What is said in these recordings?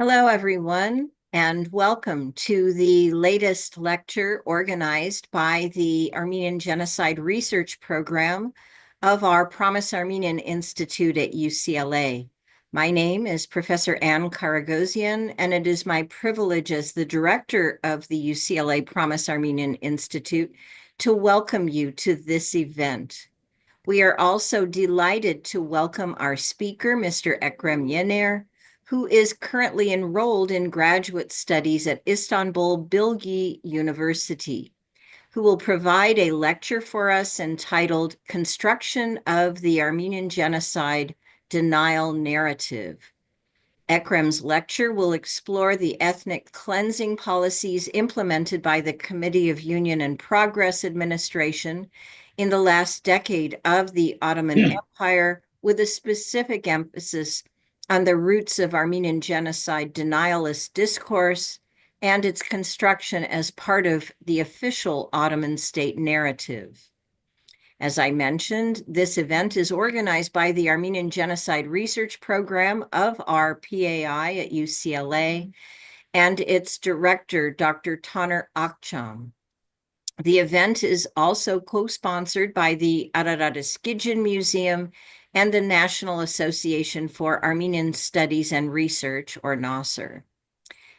Hello, everyone, and welcome to the latest lecture organized by the Armenian Genocide Research Program of our Promise Armenian Institute at UCLA. My name is Professor Ann Karagosian, and it is my privilege as the director of the UCLA Promise Armenian Institute to welcome you to this event. We are also delighted to welcome our speaker, Mr. Ekrem Yener, who is currently enrolled in graduate studies at Istanbul Bilgi University, who will provide a lecture for us entitled Construction of the Armenian Genocide Denial Narrative. Ekrem's lecture will explore the ethnic cleansing policies implemented by the Committee of Union and Progress Administration in the last decade of the Ottoman Empire, with a specific emphasis on the roots of Armenian genocide denialist discourse and its construction as part of the official Ottoman state narrative. As I mentioned, this event is organized by the Armenian Genocide Research Program of our PAI at UCLA and its director, Dr. Taner Akçam. The event is also co-sponsored by the Ararat Eskidjan Museum and the National Association for Armenian Studies and Research, or NASR.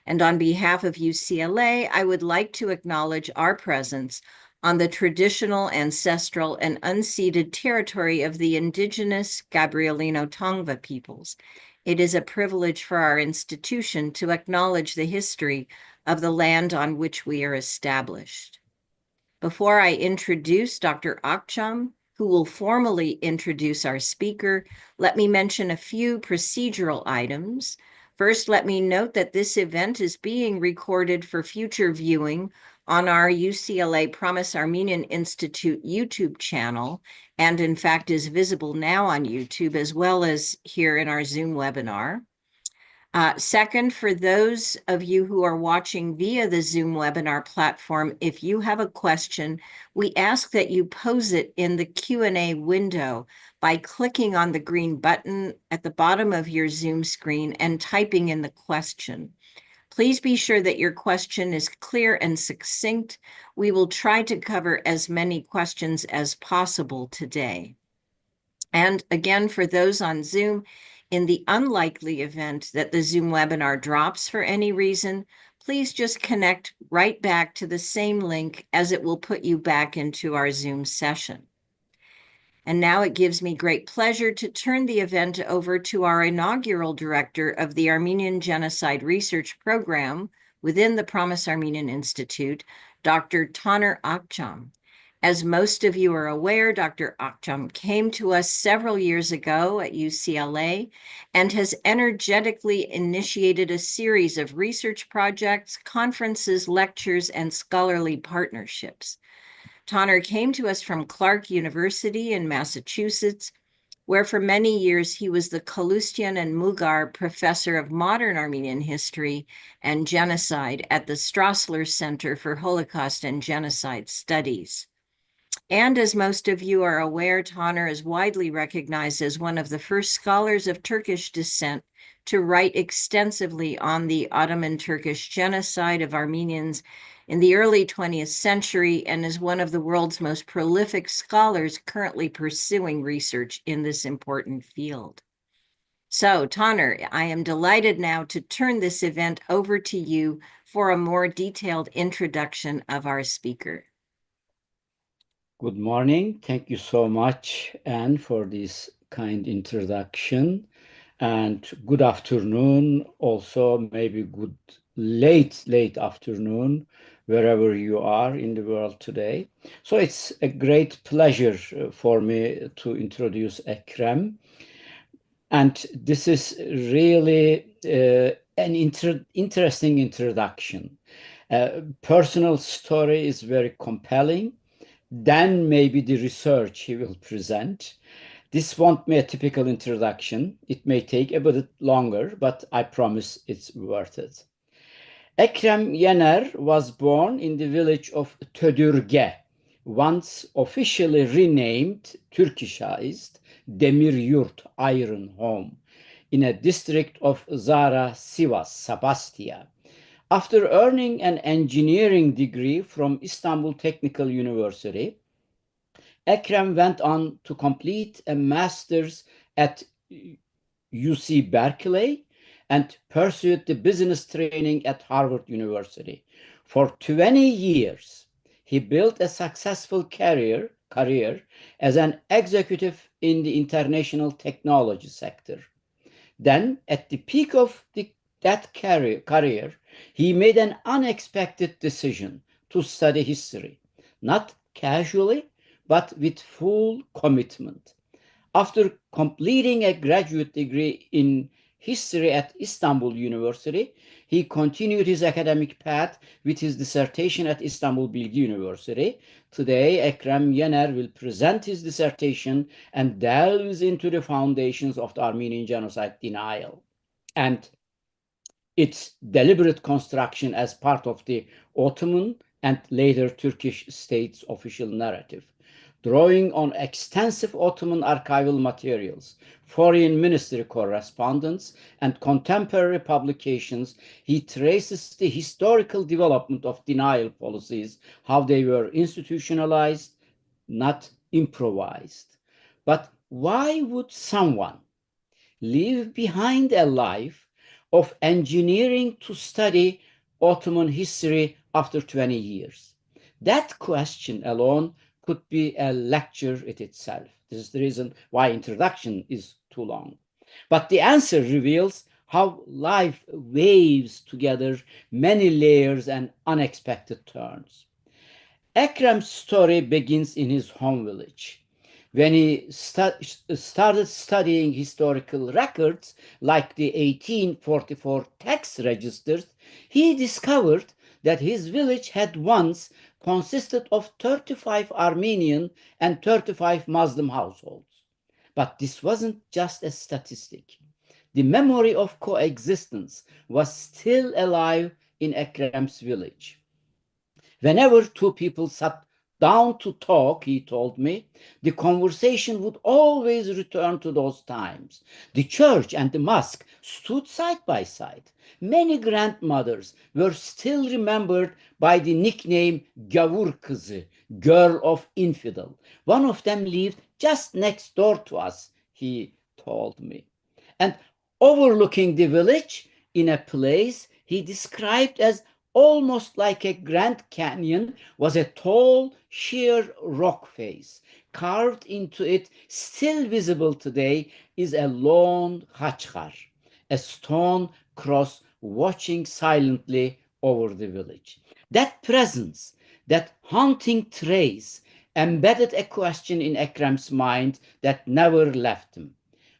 And on behalf of UCLA, I would like to acknowledge our presence on the traditional, ancestral, and unceded territory of the indigenous Gabrielino Tongva peoples. It is a privilege for our institution to acknowledge the history of the land on which we are established. Before I introduce Dr. Akçam, who will formally introduce our speaker, let me mention a few procedural items. First, let me note that this event is being recorded for future viewing on our UCLA Promise Armenian Institute YouTube channel, and in fact is visible now on YouTube as well as here in our Zoom webinar. Second, for those of you who are watching via the Zoom webinar platform, if you have a question, we ask that you pose it in the Q&A window by clicking on the green button at the bottom of your Zoom screen and typing in the question. Please be sure that your question is clear and succinct. We will try to cover as many questions as possible today. And again, for those on Zoom, in the unlikely event that the Zoom webinar drops for any reason, please just connect right back to the same link, as it will put you back into our Zoom session. And now it gives me great pleasure to turn the event over to our inaugural director of the Armenian Genocide Research Program within the Promise Armenian Institute, Dr. Taner Akçam. As most of you are aware, Dr. Akçam came to us several years ago at UCLA and has energetically initiated a series of research projects, conferences, lectures, and scholarly partnerships. Taner came to us from Clark University in Massachusetts, where for many years he was the Kalustyan and Mugar Professor of Modern Armenian History and Genocide at the Strassler Center for Holocaust and Genocide Studies. And as most of you are aware, Taner is widely recognized as one of the first scholars of Turkish descent to write extensively on the Ottoman Turkish genocide of Armenians in the early 20th century, and is one of the world's most prolific scholars currently pursuing research in this important field. So, Taner, I am delighted now to turn this event over to you for a more detailed introduction of our speaker. Good morning. Thank you so much, Anne, for this kind introduction. And good afternoon, also maybe good late afternoon, wherever you are in the world today. So it's a great pleasure for me to introduce Ekrem. And this is really an interesting introduction. Personal story is very compelling. Then maybe the research he will present. This won't be a typical introduction. It may take a bit longer, but I promise it's worth it. Ekrem Yener was born in the village of Tödürge, once officially renamed Turkishized Demiryurt Iron Home, in a district of Zara, Sivas, Sabastia. After earning an engineering degree from Istanbul Technical University, Ekrem went on to complete a master's at UC Berkeley and pursued the business training at Harvard University. For 20 years, he built a successful career as an executive in the international technology sector. Then, at the peak of that career, he made an unexpected decision to study history, not casually, but with full commitment. After completing a graduate degree in history at Istanbul University, he continued his academic path with his dissertation at Istanbul Bilgi University. Today, Ekrem Yener will present his dissertation and delves into the foundations of the Armenian genocide denial and its deliberate construction as part of the Ottoman and later Turkish state's official narrative. Drawing on extensive Ottoman archival materials, foreign ministry correspondence, and contemporary publications, he traces the historical development of denial policies, how they were institutionalized, not improvised. But why would someone leave behind a life of engineering to study Ottoman history after 20 years? That question alone could be a lecture in itself. This is the reason why introduction is too long. But the answer reveals how life waves together many layers and unexpected turns. Ekrem's story begins in his home village. When he started studying historical records, like the 1844 tax registers, he discovered that his village had once consisted of 35 Armenian and 35 Muslim households. But this wasn't just a statistic. The memory of coexistence was still alive in Ekrem's village. Whenever two people sat down to talk, he told me, the conversation would always return to those times. The church and the mosque stood side by side. Many grandmothers were still remembered by the nickname Gavur Kızı, girl of infidel. One of them lived just next door to us, he told me. And overlooking the village in a place he described as almost like a Grand Canyon was a tall, sheer rock face. Carved into it, still visible today, is a lone khachkar, a stone cross watching silently over the village. That presence, that haunting trace, embedded a question in Ekrem's mind that never left him.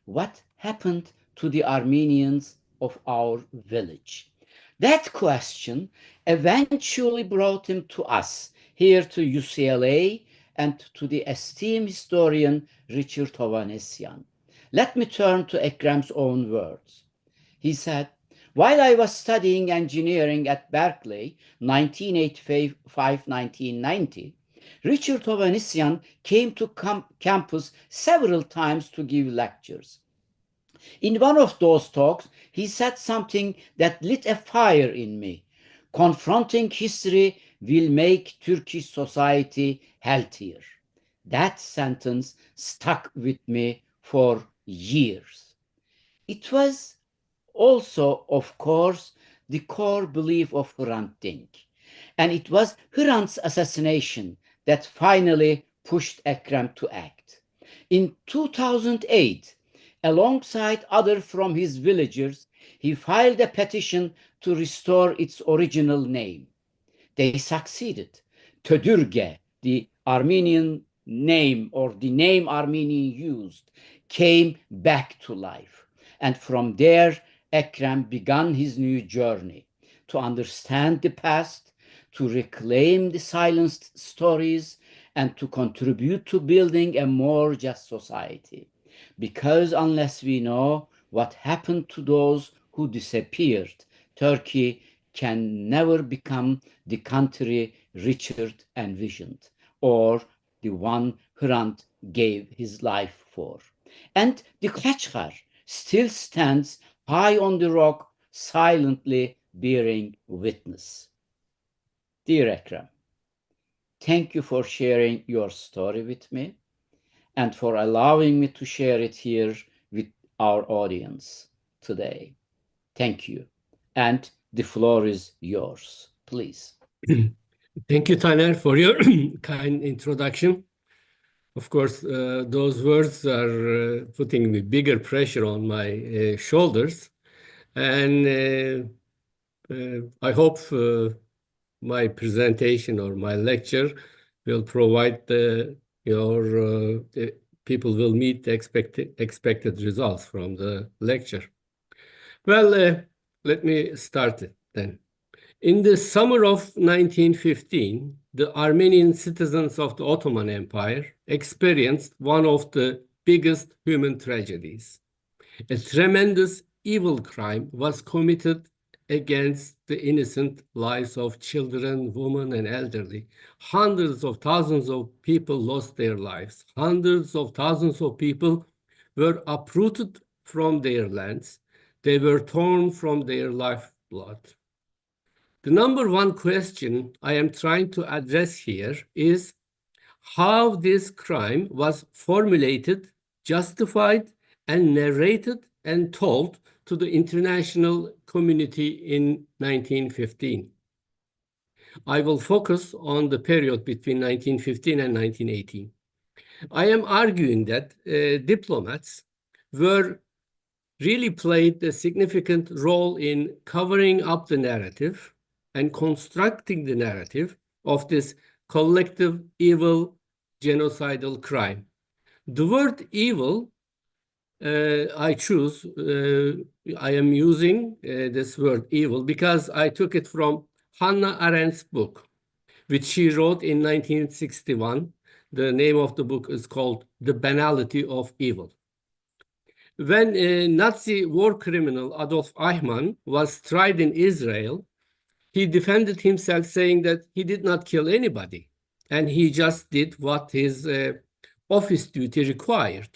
What happened to the Armenians of our village? That question eventually brought him to us, here to UCLA, and to the esteemed historian Richard Hovhannisyan. Let me turn to Ekrem's own words. He said, while I was studying engineering at Berkeley, 1985-1990, Richard Hovhannisyan came to campus several times to give lectures. In one of those talks, he said something that lit a fire in me. Confronting history will make Turkish society healthier. That sentence stuck with me for years. It was also, of course, the core belief of Hrant Dink. And it was Hrant's assassination that finally pushed Ekrem to act. In 2008, alongside others from his villagers, he filed a petition to restore its original name. They succeeded. Tödürge, the Armenian name or the name Armenian used, came back to life. And from there, Ekrem began his new journey to understand the past, to reclaim the silenced stories, and to contribute to building a more just society. Because unless we know what happened to those who disappeared, Turkey can never become the country Richard envisioned, or the one Hrant gave his life for. And the Kachkar, still stands high on the rock, silently bearing witness. Dear Ekrem, thank you for sharing your story with me and for allowing me to share it here with our audience today. Thank you. And the floor is yours, please. Thank you, Taner, for your kind introduction. Of course, those words are putting me bigger pressure on my shoulders. And I hope my presentation or my lecture will provide the people will meet the expected results from the lecture. Well, let me start it then. In the summer of 1915, the Armenian citizens of the Ottoman Empire experienced one of the biggest human tragedies. A tremendous evil crime was committed against the innocent lives of children, women, and elderly. Hundreds of thousands of people lost their lives. Hundreds of thousands of people were uprooted from their lands. They were torn from their lifeblood. The number one question I am trying to address here is how this crime was formulated, justified, and narrated and told to the international community in 1915. I will focus on the period between 1915 and 1918. I am arguing that diplomats were really played a significant role in covering up the narrative and constructing the narrative of this collective evil genocidal crime. The word evil I choose, I am using this word evil because I took it from Hannah Arendt's book, which she wrote in 1961. The name of the book is called The Banality of Evil. When Nazi war criminal Adolf Eichmann was tried in Israel, he defended himself saying that he did not kill anybody and he just did what his office duty required.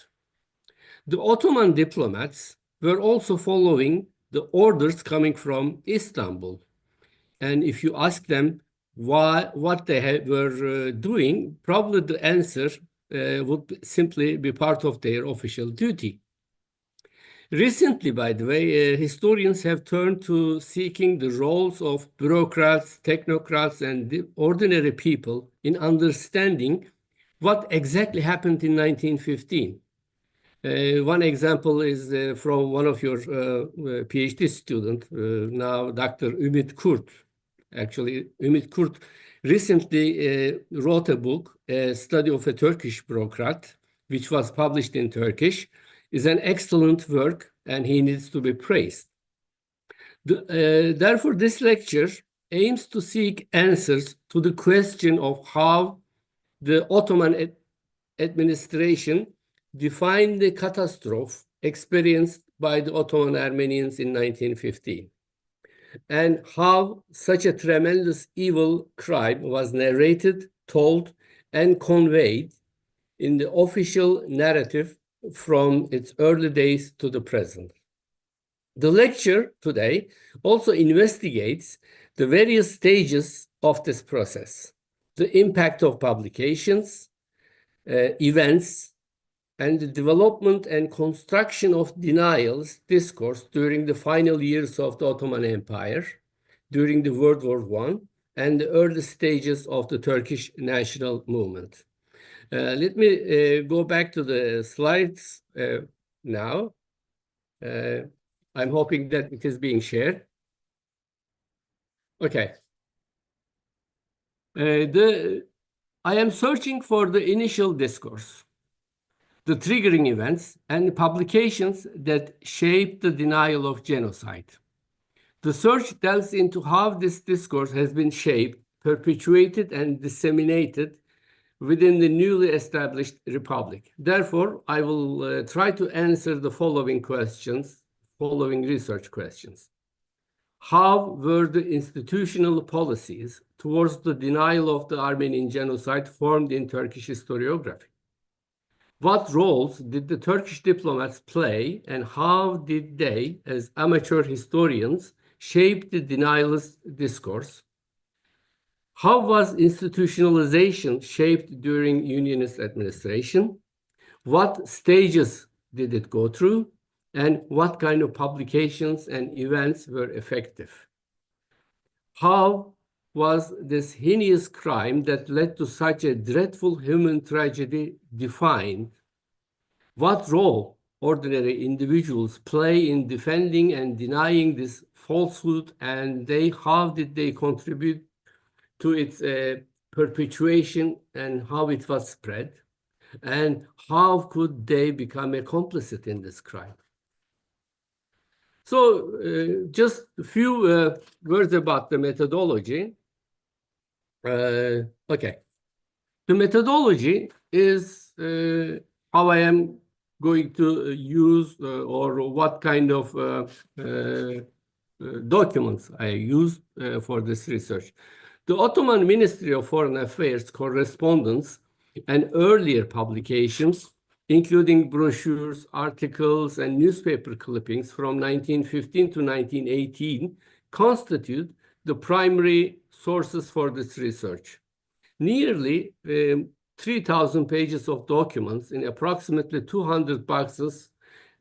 The Ottoman diplomats were also following the orders coming from Istanbul. And if you ask them what they were doing, probably the answer would simply be part of their official duty. Recently, by the way, historians have turned to seeking the roles of bureaucrats, technocrats, and the ordinary people in understanding what exactly happened in 1915. One example is from one of your PhD students, now Dr. Ümit Kurt. Actually, Ümit Kurt recently wrote a book, A Study of a Turkish Bureaucrat, which was published in Turkish. Is an excellent work, and he needs to be praised. Therefore, this lecture aims to seek answers to the question of how the Ottoman administration defined the catastrophe experienced by the Ottoman Armenians in 1915, and how such a tremendous evil crime was narrated, told, and conveyed in the official narrative from its early days to the present. The lecture today also investigates the various stages of this process, the impact of publications, events, and the development and construction of denials discourse during the final years of the Ottoman Empire, during the World War I, and the early stages of the Turkish national movement. Let me go back to the slides now. I'm hoping that it is being shared. Okay. I am searching for the initial discourse, the triggering events, and the publications that shaped the denial of genocide. The search delves into how this discourse has been shaped, perpetuated, and disseminated within the newly established republic. Therefore, I will try to answer the following research questions. How were the institutional policies towards the denial of the Armenian genocide formed in Turkish historiography? What roles did the Turkish diplomats play, and how did they, as amateur historians, shape the denialist discourse? How was institutionalization shaped during Unionist administration? What stages did it go through? And what kind of publications and events were effective? How was this heinous crime that led to such a dreadful human tragedy defined? What role ordinary individuals play in defending and denying this falsehood, and how did they contribute to its perpetuation and how it was spread? And how could they become a complicit in this crime? So just a few words about the methodology. Okay. The methodology is how I am going to use or what kind of documents I used for this research. The Ottoman Ministry of Foreign Affairs correspondence and earlier publications, including brochures, articles, and newspaper clippings from 1915 to 1918, constitute the primary sources for this research. Nearly 3,000 pages of documents in approximately 200 boxes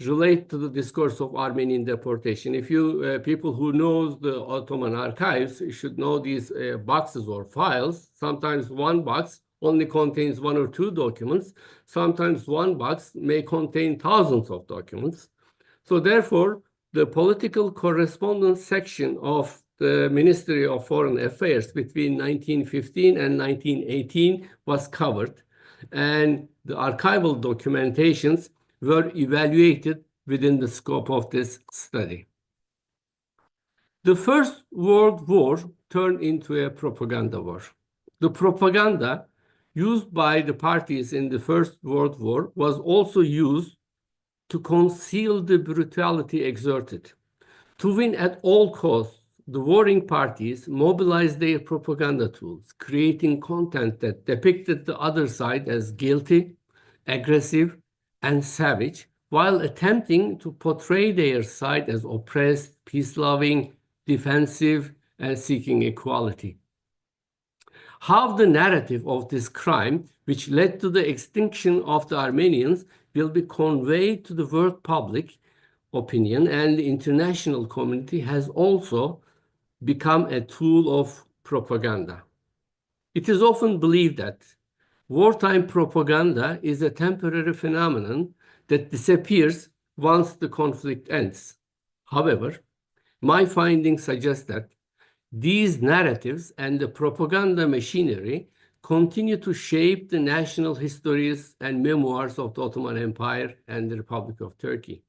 relate to the discourse of Armenian deportation. If you people who know the Ottoman archives should know these boxes or files. Sometimes one box only contains one or two documents. Sometimes one box may contain thousands of documents. So therefore, the political correspondence section of the Ministry of Foreign Affairs between 1915 and 1918 was covered, and the archival documentations were evaluated within the scope of this study. The First World War turned into a propaganda war. The propaganda used by the parties in the First World War was also used to conceal the brutality exerted. To win at all costs, the warring parties mobilized their propaganda tools, creating content that depicted the other side as guilty, aggressive, and savage, while attempting to portray their side as oppressed, peace-loving, defensive, and seeking equality. How the narrative of this crime, which led to the extinction of the Armenians, will be conveyed to the world public opinion and the international community has also become a tool of propaganda. It is often believed that wartime propaganda is a temporary phenomenon that disappears once the conflict ends. However, my findings suggest that these narratives and the propaganda machinery continue to shape the national histories and memoirs of the Ottoman Empire and the Republic of Turkey.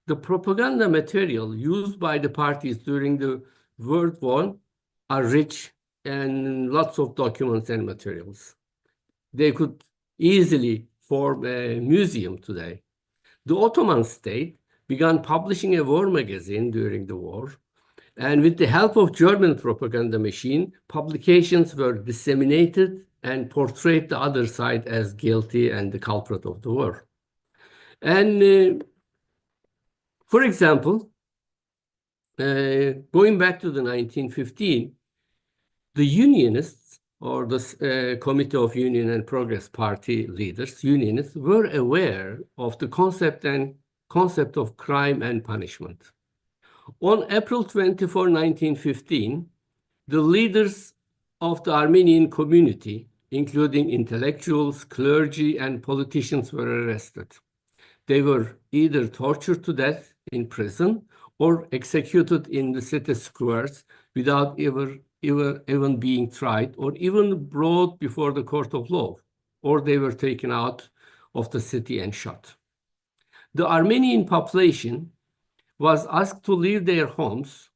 The propaganda material used by the parties during the World War are rich and lots of documents and materials. They could easily form a museum today. The Ottoman state began publishing a war magazine during the war, and with the help of German propaganda machine, publications were disseminated and portrayed the other side as guilty and the culprit of the war. And for example, going back to the 1915, the Unionists, or the Committee of Union and Progress Party leaders, Unionists, were aware of the concept of crime and punishment. On April 24, 1915, the leaders of the Armenian community, including intellectuals, clergy, and politicians, were arrested. They were either tortured to death in prison or executed in the city squares without even being tried or even brought before the court of law, or they were taken out of the city and shot. The Armenian population was asked to leave their homes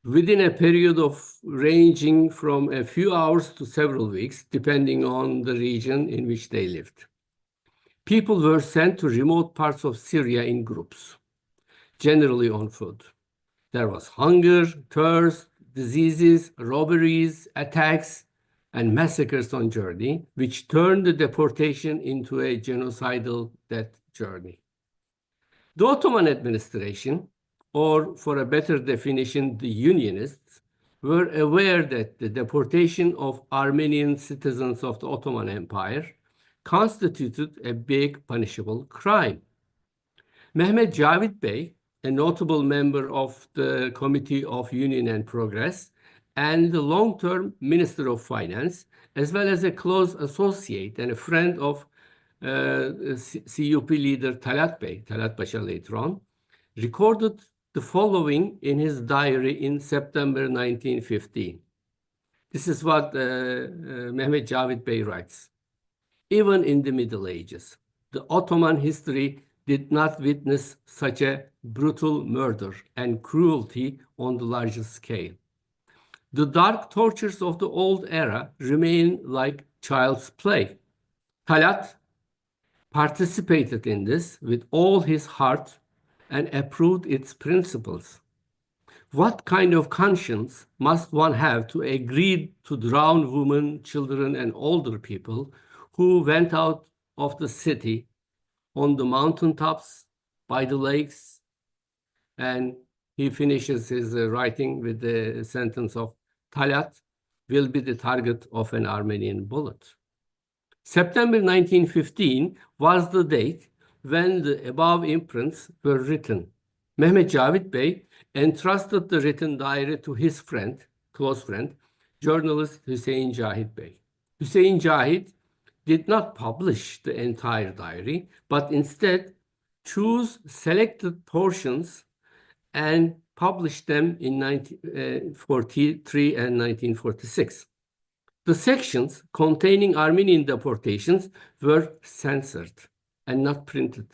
within a period of ranging from a few hours to several weeks, depending on the region in which they lived. People were sent to remote parts of Syria in groups, generally on foot. There was hunger, thirst, diseases, robberies, attacks, and massacres on journey, which turned the deportation into a genocidal death journey. The Ottoman administration, or for a better definition, the Unionists, were aware that the deportation of Armenian citizens of the Ottoman Empire constituted a big punishable crime. Mehmet Cavid Bey, a notable member of the Committee of Union and Progress, and the long-term Minister of Finance, as well as a close associate and a friend of CUP leader Talat Bey, Talat Pasha later on, recorded the following in his diary in September 1915. This is what Mehmet Cavid Bey writes. Even in the Middle Ages, the Ottoman history did not witness such a brutal murder and cruelty on the largest scale. The dark tortures of the old era remain like child's play. Talat participated in this with all his heart and approved its principles. What kind of conscience must one have to agree to drown women, children, and older people who went out of the city on the mountaintops, by the lakes? And he finishes his writing with the sentence of Talat will be the target of an Armenian bullet. September 1915 was the date when the above imprints were written. Mehmet Cavid Bey entrusted the written diary to his friend, close friend, journalist Hüseyin Cahit Bey. Hüseyin Cahit did not publish the entire diary, but instead chose selected portions and published them in 1943 and 1946. The sections containing Armenian deportations were censored and not printed.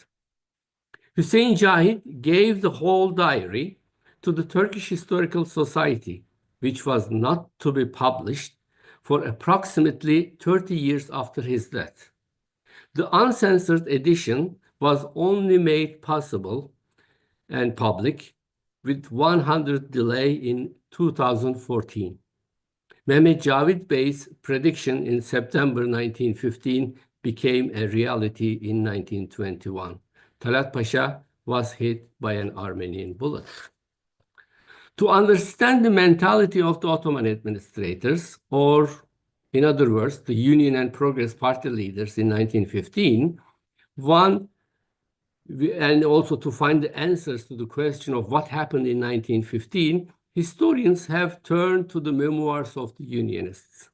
Hüseyin Cahit gave the whole diary to the Turkish Historical Society, which was not to be published for approximately 30 years after his death. The uncensored edition was only made possible and public with 100 delay in 2014. Mehmet Cavid Bey's prediction in September 1915 became a reality in 1921. Talat Pasha was hit by an Armenian bullet. To understand the mentality of the Ottoman administrators, or in other words, the Union and Progress Party leaders in 1915, and also to find the answers to the question of what happened in 1915, historians have turned to the memoirs of the Unionists.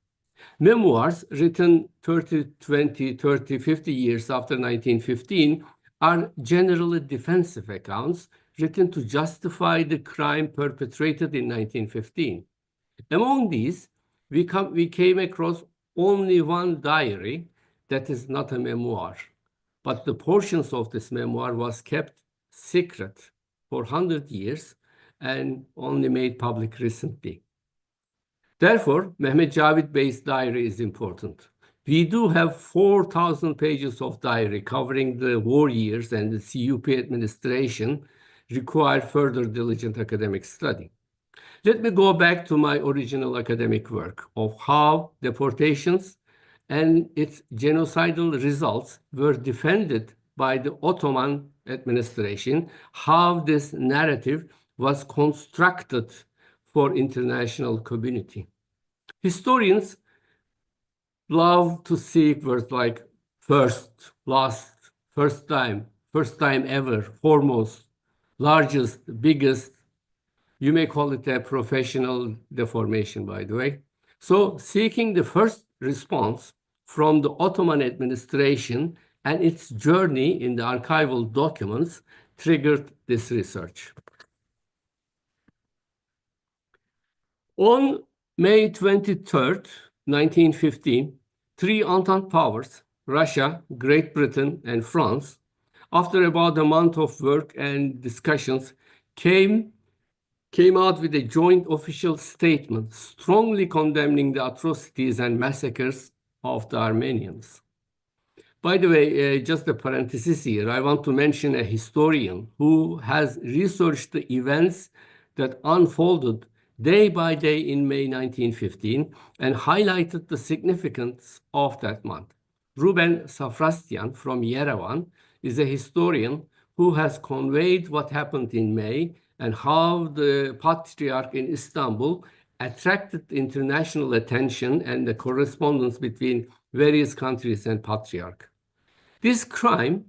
Memoirs written 30, 20, 30, 50 years after 1915 are generally defensive accounts written to justify the crime perpetrated in 1915. Among these, we came across only one diary that is not a memoir, but the portions of this memoir was kept secret for 100 years and only made public recently. Therefore, Mehmet Cavid Bey's diary is important. We do have 4,000 pages of diary covering the war years, and the CUP administration require further diligent academic study. Let me go back to my original academic work of how deportations and its genocidal results were defended by the Ottoman administration, how this narrative was constructed for international community. Historians love to seek words like first, last, first time ever, foremost, largest, biggest. You may call it a professional deformation, by the way. So seeking the first response from the Ottoman administration and its journey in the archival documents triggered this research. On May 23rd, 1915, three Entente powers, Russia, Great Britain, and France, after about a month of work and discussions, came out with a joint official statement strongly condemning the atrocities and massacres of the Armenians. By the way, just a parenthesis here, I want to mention a historian who has researched the events that unfolded day by day in May 1915 and highlighted the significance of that month. Ruben Safrastian from Yerevan is a historian who has conveyed what happened in May and how the patriarch in Istanbul attracted international attention and the correspondence between various countries and patriarch. This crime,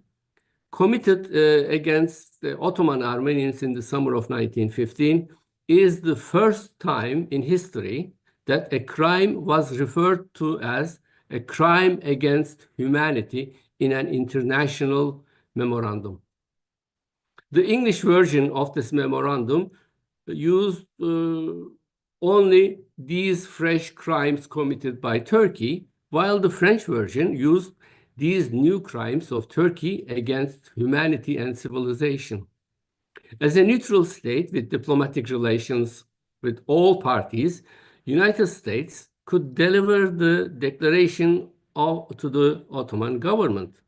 committed against the Ottoman Armenians in the summer of 1915, is the first time in history that a crime was referred to as a crime against humanity in an international memorandum. The English version of this memorandum used only these fresh crimes committed by Turkey, while the French version used these new crimes of Turkey against humanity and civilization. As a neutral state with diplomatic relations with all parties, United States could deliver the declaration to the Ottoman government.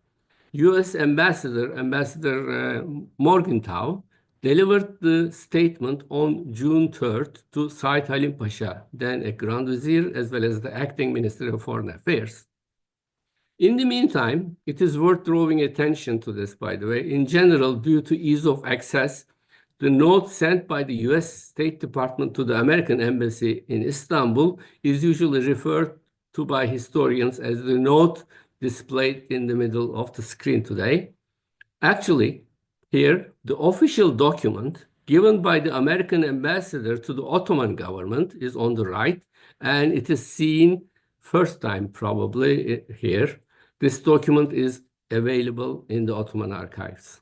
U.S. Ambassador Morgenthau, delivered the statement on June 3rd to Said Halim Pasha, then a Grand Vizier, as well as the acting Minister of Foreign Affairs. In the meantime, it is worth drawing attention to this, by the way. In general, due to ease of access, the note sent by the US State Department to the American Embassy in Istanbul is usually referred to by historians as the note displayed in the middle of the screen today. Actually, here, the official document given by the American ambassador to the Ottoman government is on the right, and it is seen first time probably here. This document is available in the Ottoman archives.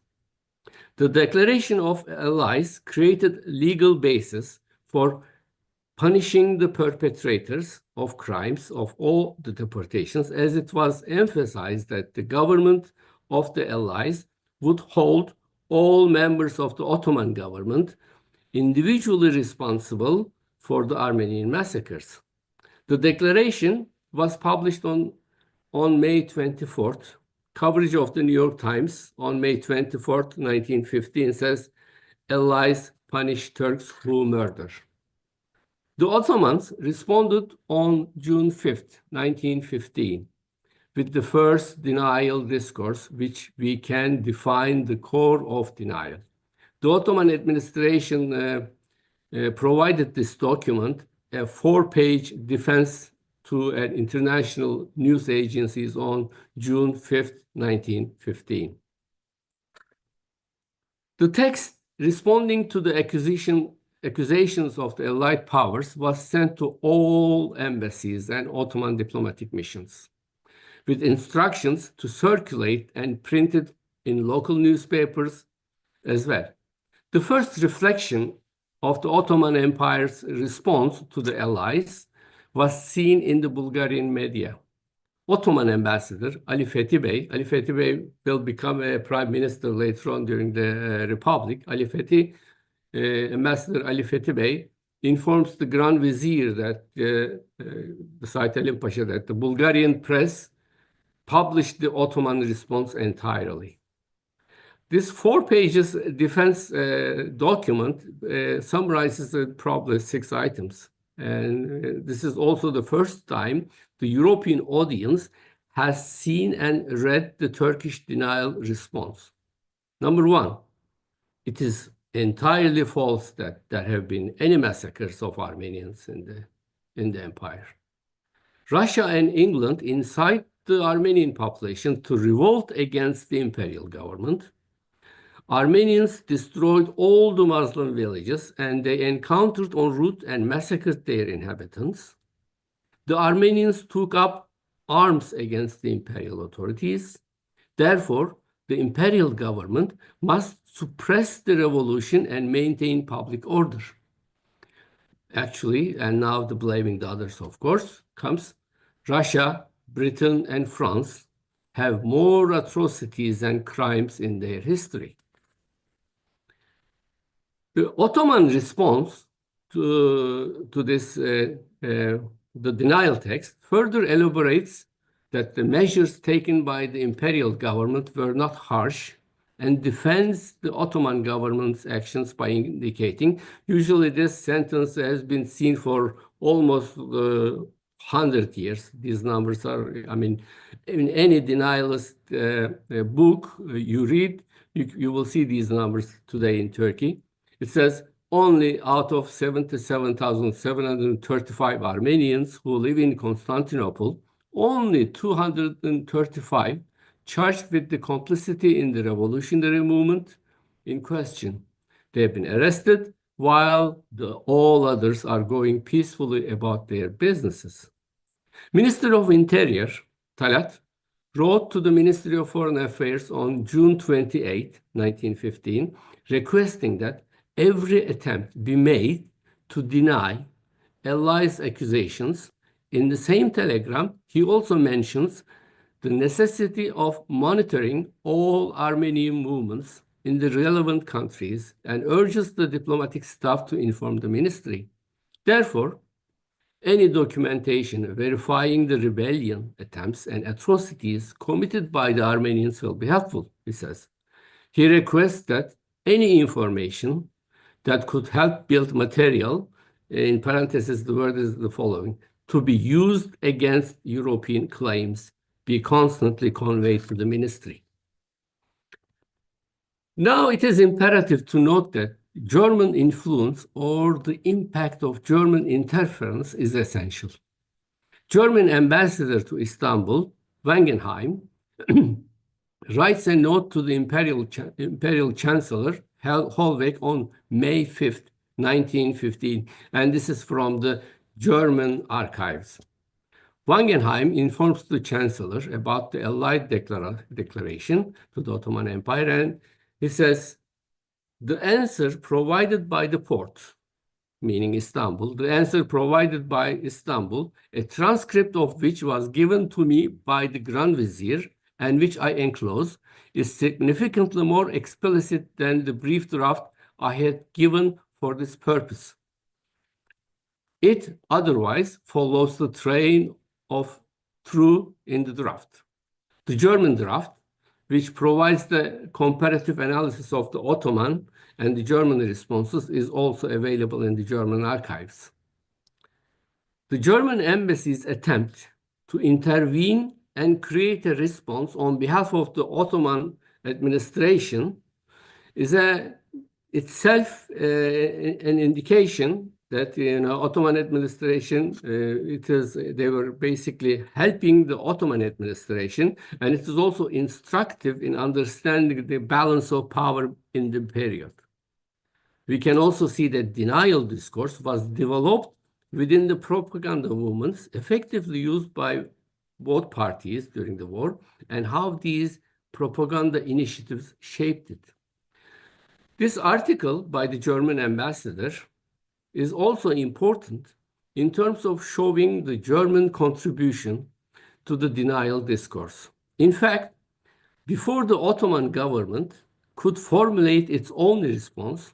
The Declaration of Allies created legal basis for punishing the perpetrators of crimes of all the deportations, as it was emphasized that the government of the Allies would hold all members of the Ottoman government individually responsible for the Armenian massacres. The declaration was published on May 24th. Coverage of the New York Times on May 24th, 1915 says, Allies punish Turks who murder. The Ottomans responded on June 5th, 1915, with the first denial discourse, which we can define the core of denial. The Ottoman administration provided this document, a 4-page defense to an international news agencies on June 5th, 1915. The text responding to the accusations of the Allied powers was sent to all embassies and Ottoman diplomatic missions, with instructions to circulate and print it in local newspapers as well. The first reflection of the Ottoman Empire's response to the Allies was seen in the Bulgarian media. Ottoman ambassador Ali Fethi Bey will become a prime minister later on during the Republic. Ambassador Ali Fethi Bey informs the Grand Vizier that the Said Halim Pasha that the Bulgarian press published the Ottoman response entirely. This 4 pages defense document summarizes probably 6 items. And this is also the first time the European audience has seen and read the Turkish denial response. Number 1, it is entirely false that there have been any massacres of Armenians in the empire. Russia and England incite the Armenian population to revolt against the imperial government. Armenians destroyed all the Muslim villages, and they encountered en route and massacred their inhabitants. The Armenians took up arms against the imperial authorities. Therefore, the imperial government must suppress the revolution and maintain public order. Actually, and now the blaming the others, of course, comes Russia, Britain, and France have more atrocities and crimes in their history. The Ottoman response to this, the denial text, further elaborates that the measures taken by the imperial government were not harsh, and defends the Ottoman government's actions by indicating, usually this sentence has been seen for almost 100 years. These numbers are, I mean, in any denialist book you read, you will see these numbers today in Turkey. It says only out of 77,735 Armenians who live in Constantinople, only 235 charged with the complicity in the revolutionary movement in question. They have been arrested while all others are going peacefully about their businesses. Minister of Interior, Talat, wrote to the Ministry of Foreign Affairs on June 28, 1915, requesting that every attempt be made to deny Allies' accusations. In the same telegram, he also mentions the necessity of monitoring all Armenian movements in the relevant countries and urges the diplomatic staff to inform the ministry. Therefore, any documentation verifying the rebellion attempts and atrocities committed by the Armenians will be helpful, he says. He requests that any information that could help build material, in parentheses, the word is the following, to be used against European claims, be constantly conveyed to the ministry. Now it is imperative to note that German influence or the impact of German interference is essential. German ambassador to Istanbul, Wangenheim, writes a note to the Imperial Chancellor, Hollweg, on May 5th, 1915, and this is from the German archives. Wangenheim informs the Chancellor about the Allied declaration to the Ottoman Empire, and he says, the answer provided by the port, meaning Istanbul, the answer provided by Istanbul, a transcript of which was given to me by the Grand Vizier and which I enclose, is significantly more explicit than the brief draft I had given for this purpose. It otherwise follows the train of through in the draft. The German draft, which provides the comparative analysis of the Ottoman and the German responses, is also available in the German archives. The German embassy's attempt to intervene and create a response on behalf of the Ottoman administration is itself an indication that Ottoman administration, they were basically helping the Ottoman administration, and it is also instructive in understanding the balance of power in the period. We can also see that denial discourse was developed within the propaganda movements effectively used by both parties during the war, and how these propaganda initiatives shaped it. This article by the German ambassador is also important in terms of showing the German contribution to the denial discourse. In fact, before the Ottoman government could formulate its own response,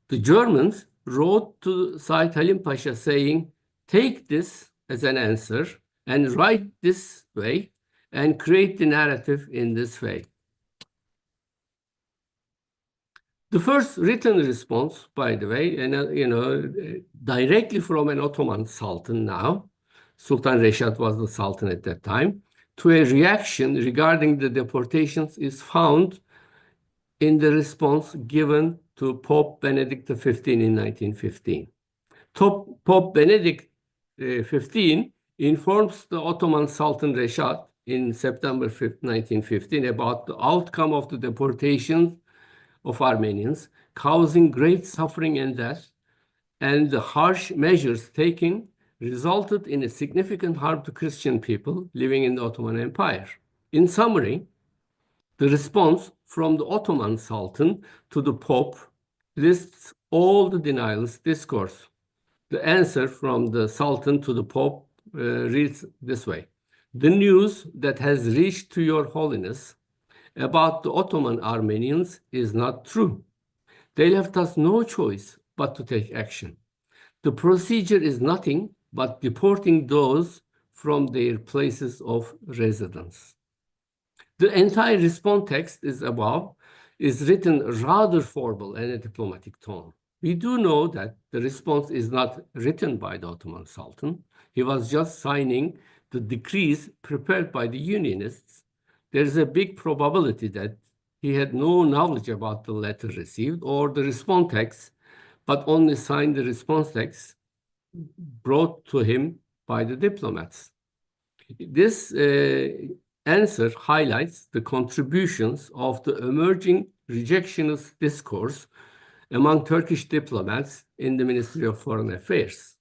the Germans wrote to Said Halim Pasha saying, take this as an answer and write this way and create the narrative in this way. The first written response, by the way, and directly from an Ottoman Sultan now, Sultan Reşat was the Sultan at that time, to a reaction regarding the deportations is found in the response given to Pope Benedict XV in 1915. Pope Benedict XV informs the Ottoman Sultan Reşat in September 5, 1915 about the outcome of the deportations of Armenians, causing great suffering and death, and the harsh measures taken resulted in a significant harm to Christian people living in the Ottoman Empire. In summary, the response from the Ottoman Sultan to the Pope lists all the denialist discourse. The answer from the Sultan to the Pope reads this way: the news that has reached to your holiness about the Ottoman Armenians is not true. They left us no choice but to take action. The procedure is nothing but deporting those from their places of residence. The entire response text is written rather formal and a diplomatic tone. We do know that the response is not written by the Ottoman Sultan. He was just signing the decrees prepared by the Unionists. There is a big probability that he had no knowledge about the letter received or the response text, but only signed the response text brought to him by the diplomats. This answer highlights the contributions of the emerging rejectionist discourse among Turkish diplomats in the Ministry of Foreign Affairs.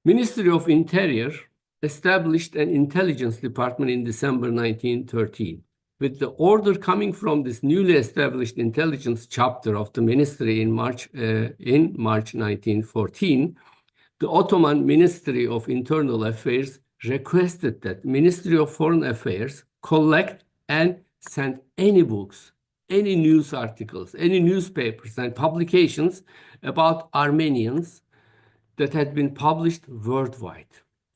Ministry of Interior established an intelligence department in December 1913. With the order coming from this newly established intelligence chapter of the ministry in March 1914, the Ottoman Ministry of Internal Affairs requested that Ministry of Foreign Affairs collect and send any books, any news articles, any newspapers and publications about Armenians that had been published worldwide.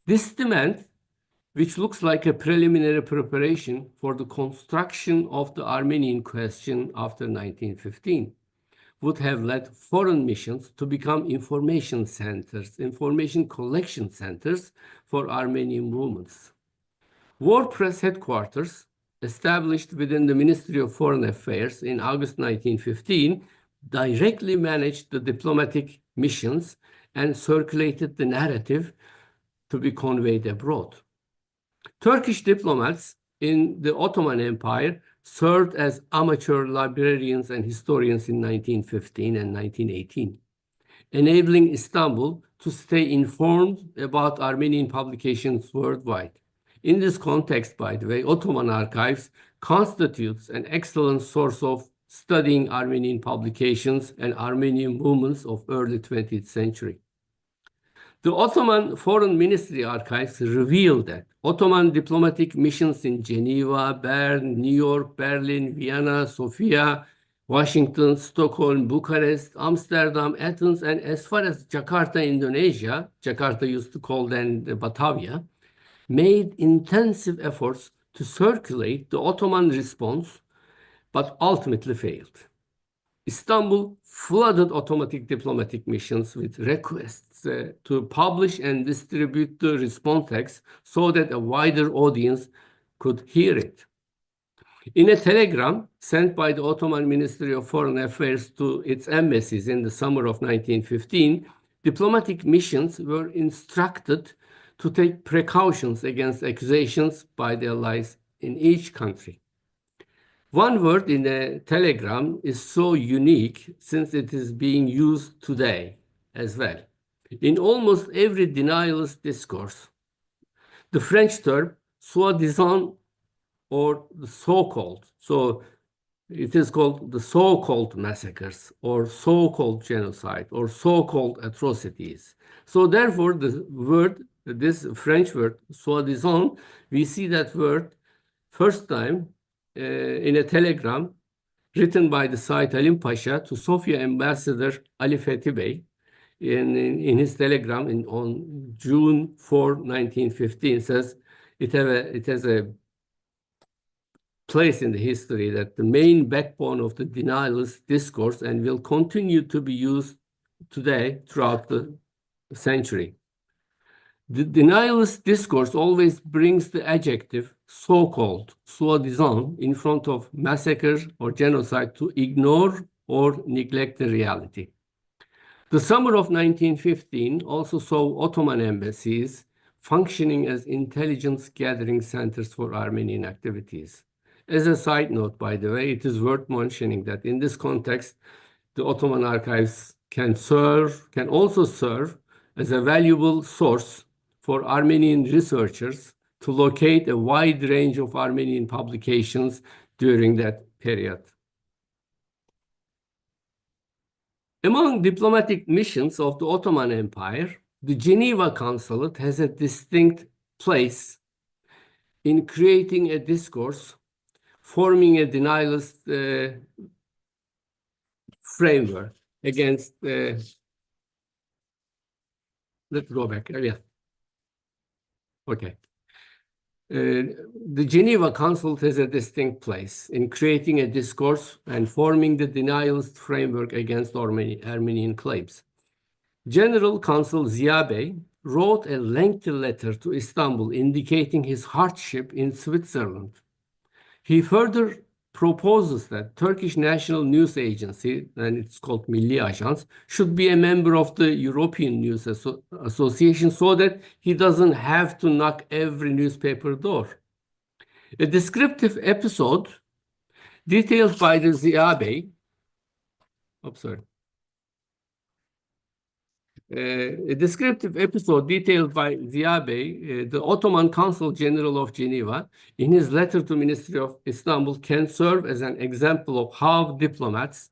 This demand, which looks like a preliminary preparation for the construction of the Armenian question after 1915, would have led foreign missions to become information centers, information collection centers for Armenian movements. War Press headquarters, established within the Ministry of Foreign Affairs in August 1915, directly managed the diplomatic missions and circulated the narrative to be conveyed abroad. Turkish diplomats in the Ottoman Empire served as amateur librarians and historians in 1915 and 1918, enabling Istanbul to stay informed about Armenian publications worldwide. In this context, by the way, Ottoman archives constitutes an excellent source of studying Armenian publications and Armenian movements of early 20th century. The Ottoman Foreign Ministry archives reveal that Ottoman diplomatic missions in Geneva, Bern, New York, Berlin, Vienna, Sofia, Washington, Stockholm, Bucharest, Amsterdam, Athens, and as far as Jakarta, Indonesia, Jakarta used to call then Batavia, made intensive efforts to circulate the Ottoman response, but ultimately failed. Istanbul flooded automatic diplomatic missions with requests to publish and distribute the response text so that a wider audience could hear it. In a telegram sent by the Ottoman Ministry of Foreign Affairs to its embassies in the summer of 1915, diplomatic missions were instructed to take precautions against accusations by the allies in each country. One word in the telegram is so unique since it is being used today as well. In almost every denialist discourse, the French term soi-disant or the so-called, so it is called the so-called massacres or so-called genocide or so-called atrocities. So therefore, the word, this French word soi-disant, we see that word first time in a telegram written by the Said Halim Pasha to Sofia Ambassador Ali Fethi Bey in his telegram on June 4, 1915, says it has a place in the history that the main backbone of the denialist discourse and will continue to be used today throughout the century. The denialist discourse always brings the adjective so-called, soi-disant, in front of massacre or genocide to ignore or neglect the reality. The summer of 1915 also saw Ottoman embassies functioning as intelligence gathering centers for Armenian activities. As a side note, by the way, it is worth mentioning that in this context, the Ottoman archives can also serve as a valuable source for Armenian researchers to locate a wide range of Armenian publications during that period. Among diplomatic missions of the Ottoman Empire, the Geneva Consulate has a distinct place in creating a discourse, forming a denialist framework against, let's go back, yeah. Okay. The Geneva Council has a distinct place in creating a discourse and forming the denialist framework against Armenian claims. General Counsel Ziya Bey wrote a lengthy letter to Istanbul indicating his hardship in Switzerland. He further proposes that Turkish National News Agency, and it's called Milli Ajans, should be a member of the European News Association so that he doesn't have to knock every newspaper door. A descriptive episode detailed by the Ziya Bey, a descriptive episode detailed by Ziya Bey, the Ottoman Consul General of Geneva, in his letter to Ministry of Istanbul, can serve as an example of how diplomats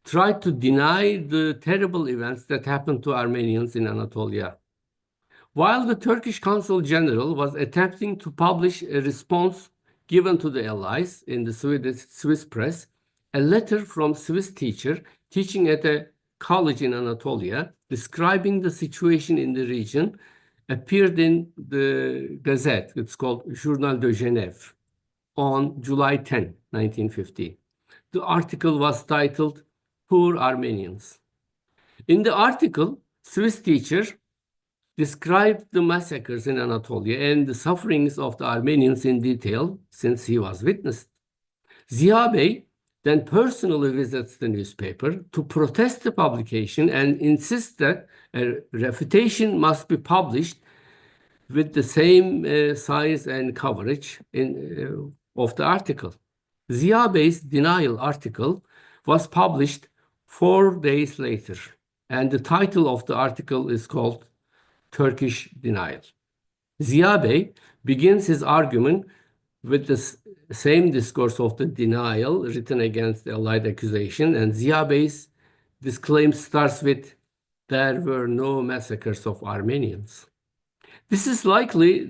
tried to deny the terrible events that happened to Armenians in Anatolia. While the Turkish Consul General was attempting to publish a response given to the Allies in the Swiss press, a letter from a Swiss teacher teaching at a college in Anatolia describing the situation in the region appeared in the Gazette. It's called Journal de Genève on July 10, 1950. The article was titled Poor Armenians. In the article, Swiss teacher described the massacres in Anatolia and the sufferings of the Armenians in detail since he was witness. Ziya Bey then personally visits the newspaper to protest the publication and insist that a refutation must be published with the same size and coverage of the article. Ziya Bey's denial article was published 4 days later, and the title of the article is called Turkish Denial. Ziya Bey begins his argument with the same discourse of the denial written against the Allied accusation, and Ziya Bey's disclaim starts with, "There were no massacres of Armenians." This is likely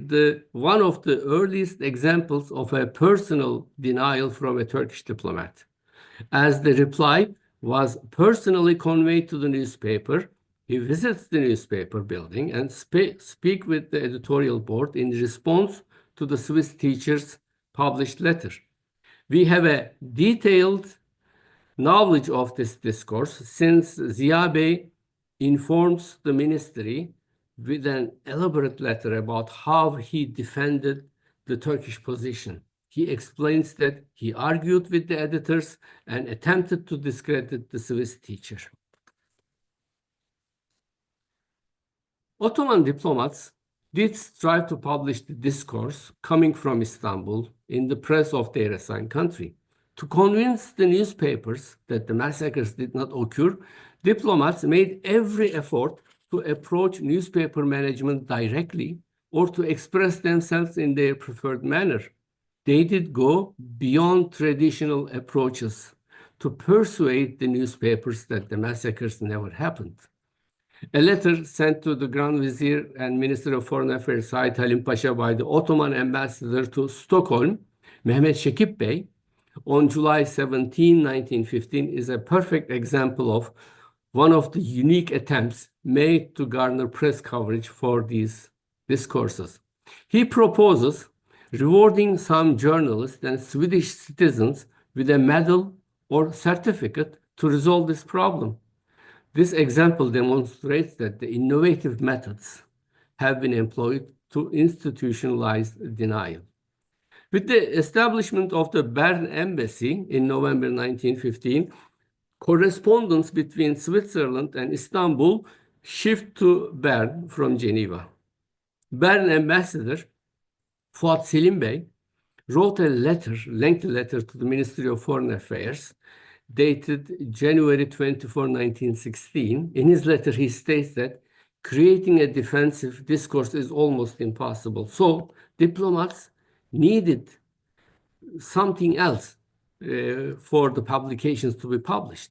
one of the earliest examples of a personal denial from a Turkish diplomat, as the reply was personally conveyed to the newspaper. He visits the newspaper building and speak with the editorial board in response to the Swiss teacher's published letter. We have a detailed knowledge of this discourse since Ziya Bey informs the ministry with an elaborate letter about how he defended the Turkish position. He explains that he argued with the editors and attempted to discredit the Swiss teacher. Ottoman diplomats did strive to publish the discourse coming from Istanbul in the press of their assigned country. To convince the newspapers that the massacres did not occur, diplomats made every effort to approach newspaper management directly or to express themselves in their preferred manner. They did go beyond traditional approaches to persuade the newspapers that the massacres never happened. A letter sent to the Grand Vizier and Minister of Foreign Affairs Said Halim Pasha by the Ottoman ambassador to Stockholm, Mehmet Şekip Bey, on July 17, 1915, is a perfect example of one of the unique attempts made to garner press coverage for these discourses. He proposes rewarding some journalists and Swedish citizens with a medal or certificate to resolve this problem. This example demonstrates that the innovative methods have been employed to institutionalize denial. With the establishment of the Bern Embassy in November 1915, correspondence between Switzerland and Istanbul shifted to Bern from Geneva. Bern ambassador Fuat Selim Bey wrote a lengthy letter to the Ministry of Foreign Affairs, dated January 24, 1916. In his letter, he states that creating a defensive discourse is almost impossible. So diplomats needed something else for the publications to be published.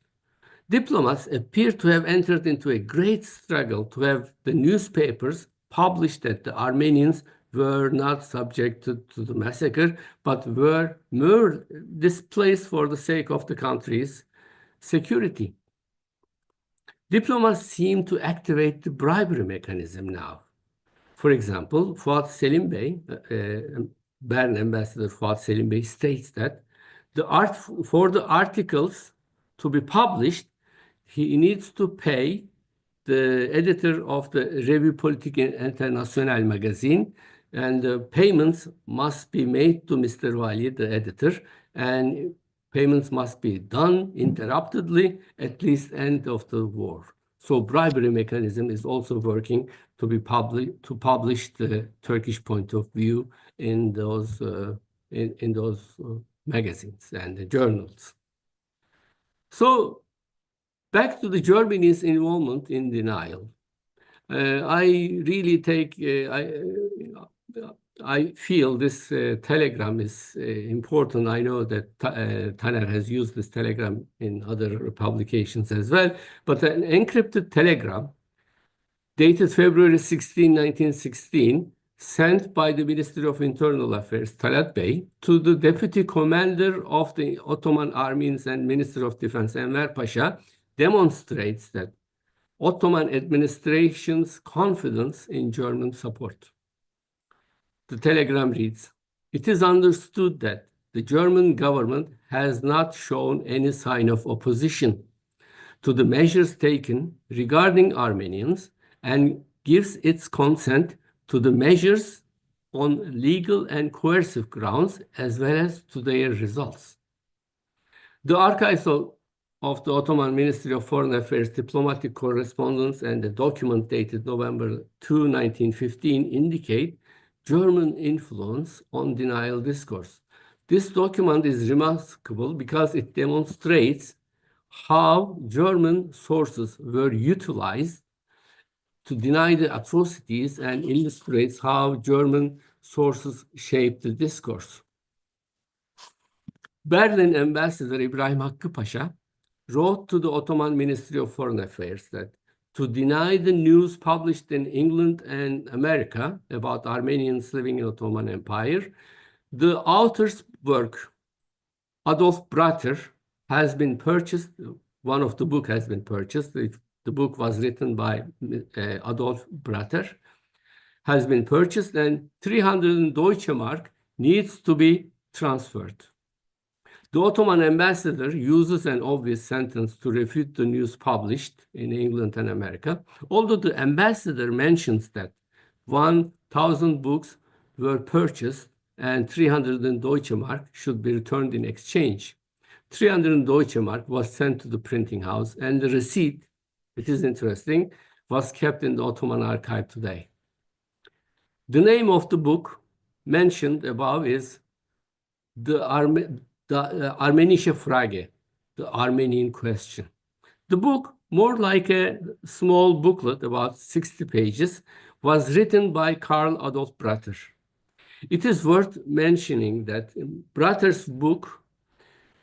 Diplomats appear to have entered into a great struggle to have the newspapers publish that the Armenians were not subjected to the massacre, but were more displaced for the sake of the country's security. Diplomats seem to activate the bribery mechanism now. For example, Fuat Selim Bey, Bern Ambassador Fuat Selim Bey states that for the articles to be published, he needs to pay the editor of the Revue Politique Internationale magazine, and the payments must be made to Mr. Vali, the editor, and payments must be done interruptedly at least end of the war. So bribery mechanism is also working to publish the Turkish point of view in those magazines and the journals. So back to the Germany's involvement in denial. I really I feel this telegram is important. I know that Taner has used this telegram in other publications as well, but an encrypted telegram dated February 16, 1916, sent by the Ministry of Internal Affairs, Talat Bey, to the Deputy Commander of the Ottoman Armies and Minister of Defense, Enver Pasha, demonstrates that Ottoman administration's confidence in German support. The telegram reads, "It is understood that the German government has not shown any sign of opposition to the measures taken regarding Armenians and gives its consent to the measures on legal and coercive grounds as well as to their results." The archives of the Ottoman Ministry of Foreign Affairs diplomatic correspondence and the document dated November 2, 1915 indicate German influence on denial discourse. This document is remarkable because it demonstrates how German sources were utilized to deny the atrocities and illustrates how German sources shaped the discourse. Berlin Ambassador İbrahim Hakkı Pasha wrote to the Ottoman Ministry of Foreign Affairs that to deny the news published in England and America about Armenians living in Ottoman Empire, the author's work, Adolf Bratter, has been purchased. One of the book has been purchased. The book was written by Adolf Bratter, has been purchased, and 300 Deutsche Mark needs to be transferred. The Ottoman ambassador uses an obvious sentence to refute the news published in England and America, although the ambassador mentions that 1,000 books were purchased and 300 Deutsche Mark should be returned in exchange. 300 Deutsche Mark was sent to the printing house, and the receipt, it is interesting, was kept in the Ottoman archive today. The name of the book mentioned above is the Armenische Frage, the Armenian question. The book, more like a small booklet about 60 pages, was written by Karl Adolf Bratter. It is worth mentioning that Bratter's book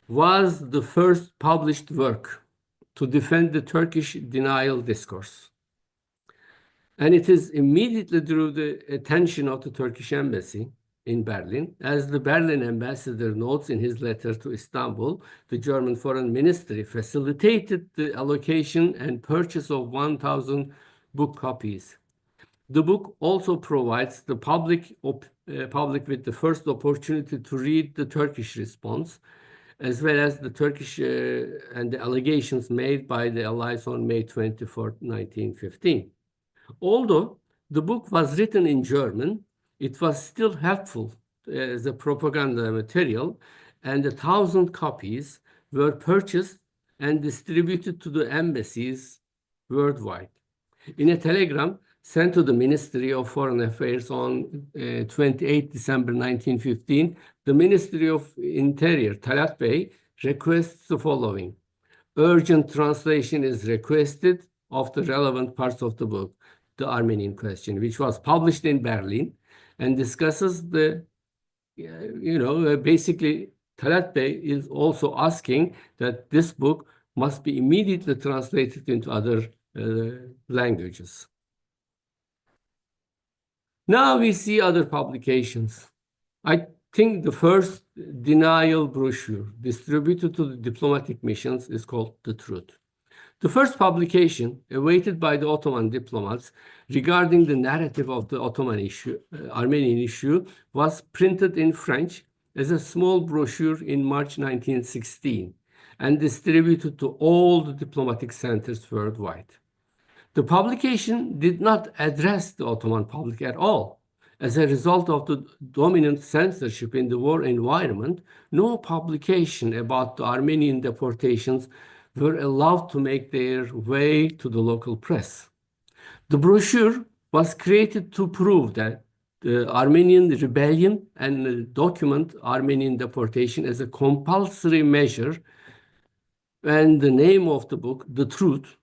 was the first published work to defend the Turkish denial discourse. And it is immediately drew the attention of the Turkish embassy in Berlin. As the Berlin ambassador notes in his letter to Istanbul, the German Foreign Ministry facilitated the allocation and purchase of 1,000 book copies. The book also provides the public with the first opportunity to read the Turkish response, as well as the Turkish and the allegations made by the Allies on May 24, 1915. Although the book was written in German, it was still helpful as a propaganda material, and 1,000 copies were purchased and distributed to the embassies worldwide. In a telegram sent to the Ministry of Foreign Affairs on 28 December 1915, the Ministry of Interior, Talat Bey, requests the following: urgent translation is requested of the relevant parts of the book, The Armenian Question, which was published in Berlin and discusses the, basically Talat Bey is also asking that this book must be immediately translated into other languages. Now we see other publications. I think the first denial brochure distributed to the diplomatic missions is called The Truth. The first publication awaited by the Ottoman diplomats regarding the narrative of the Ottoman issue, Armenian issue, was printed in French as a small brochure in March 1916 and distributed to all the diplomatic centers worldwide. The publication did not address the Ottoman public at all. As a result of the dominant censorship in the war environment, no publication about the Armenian deportations were allowed to make their way to the local press. The brochure was created to prove that the Armenian rebellion and document Armenian deportation as a compulsory measure, and the name of the book, The Truth,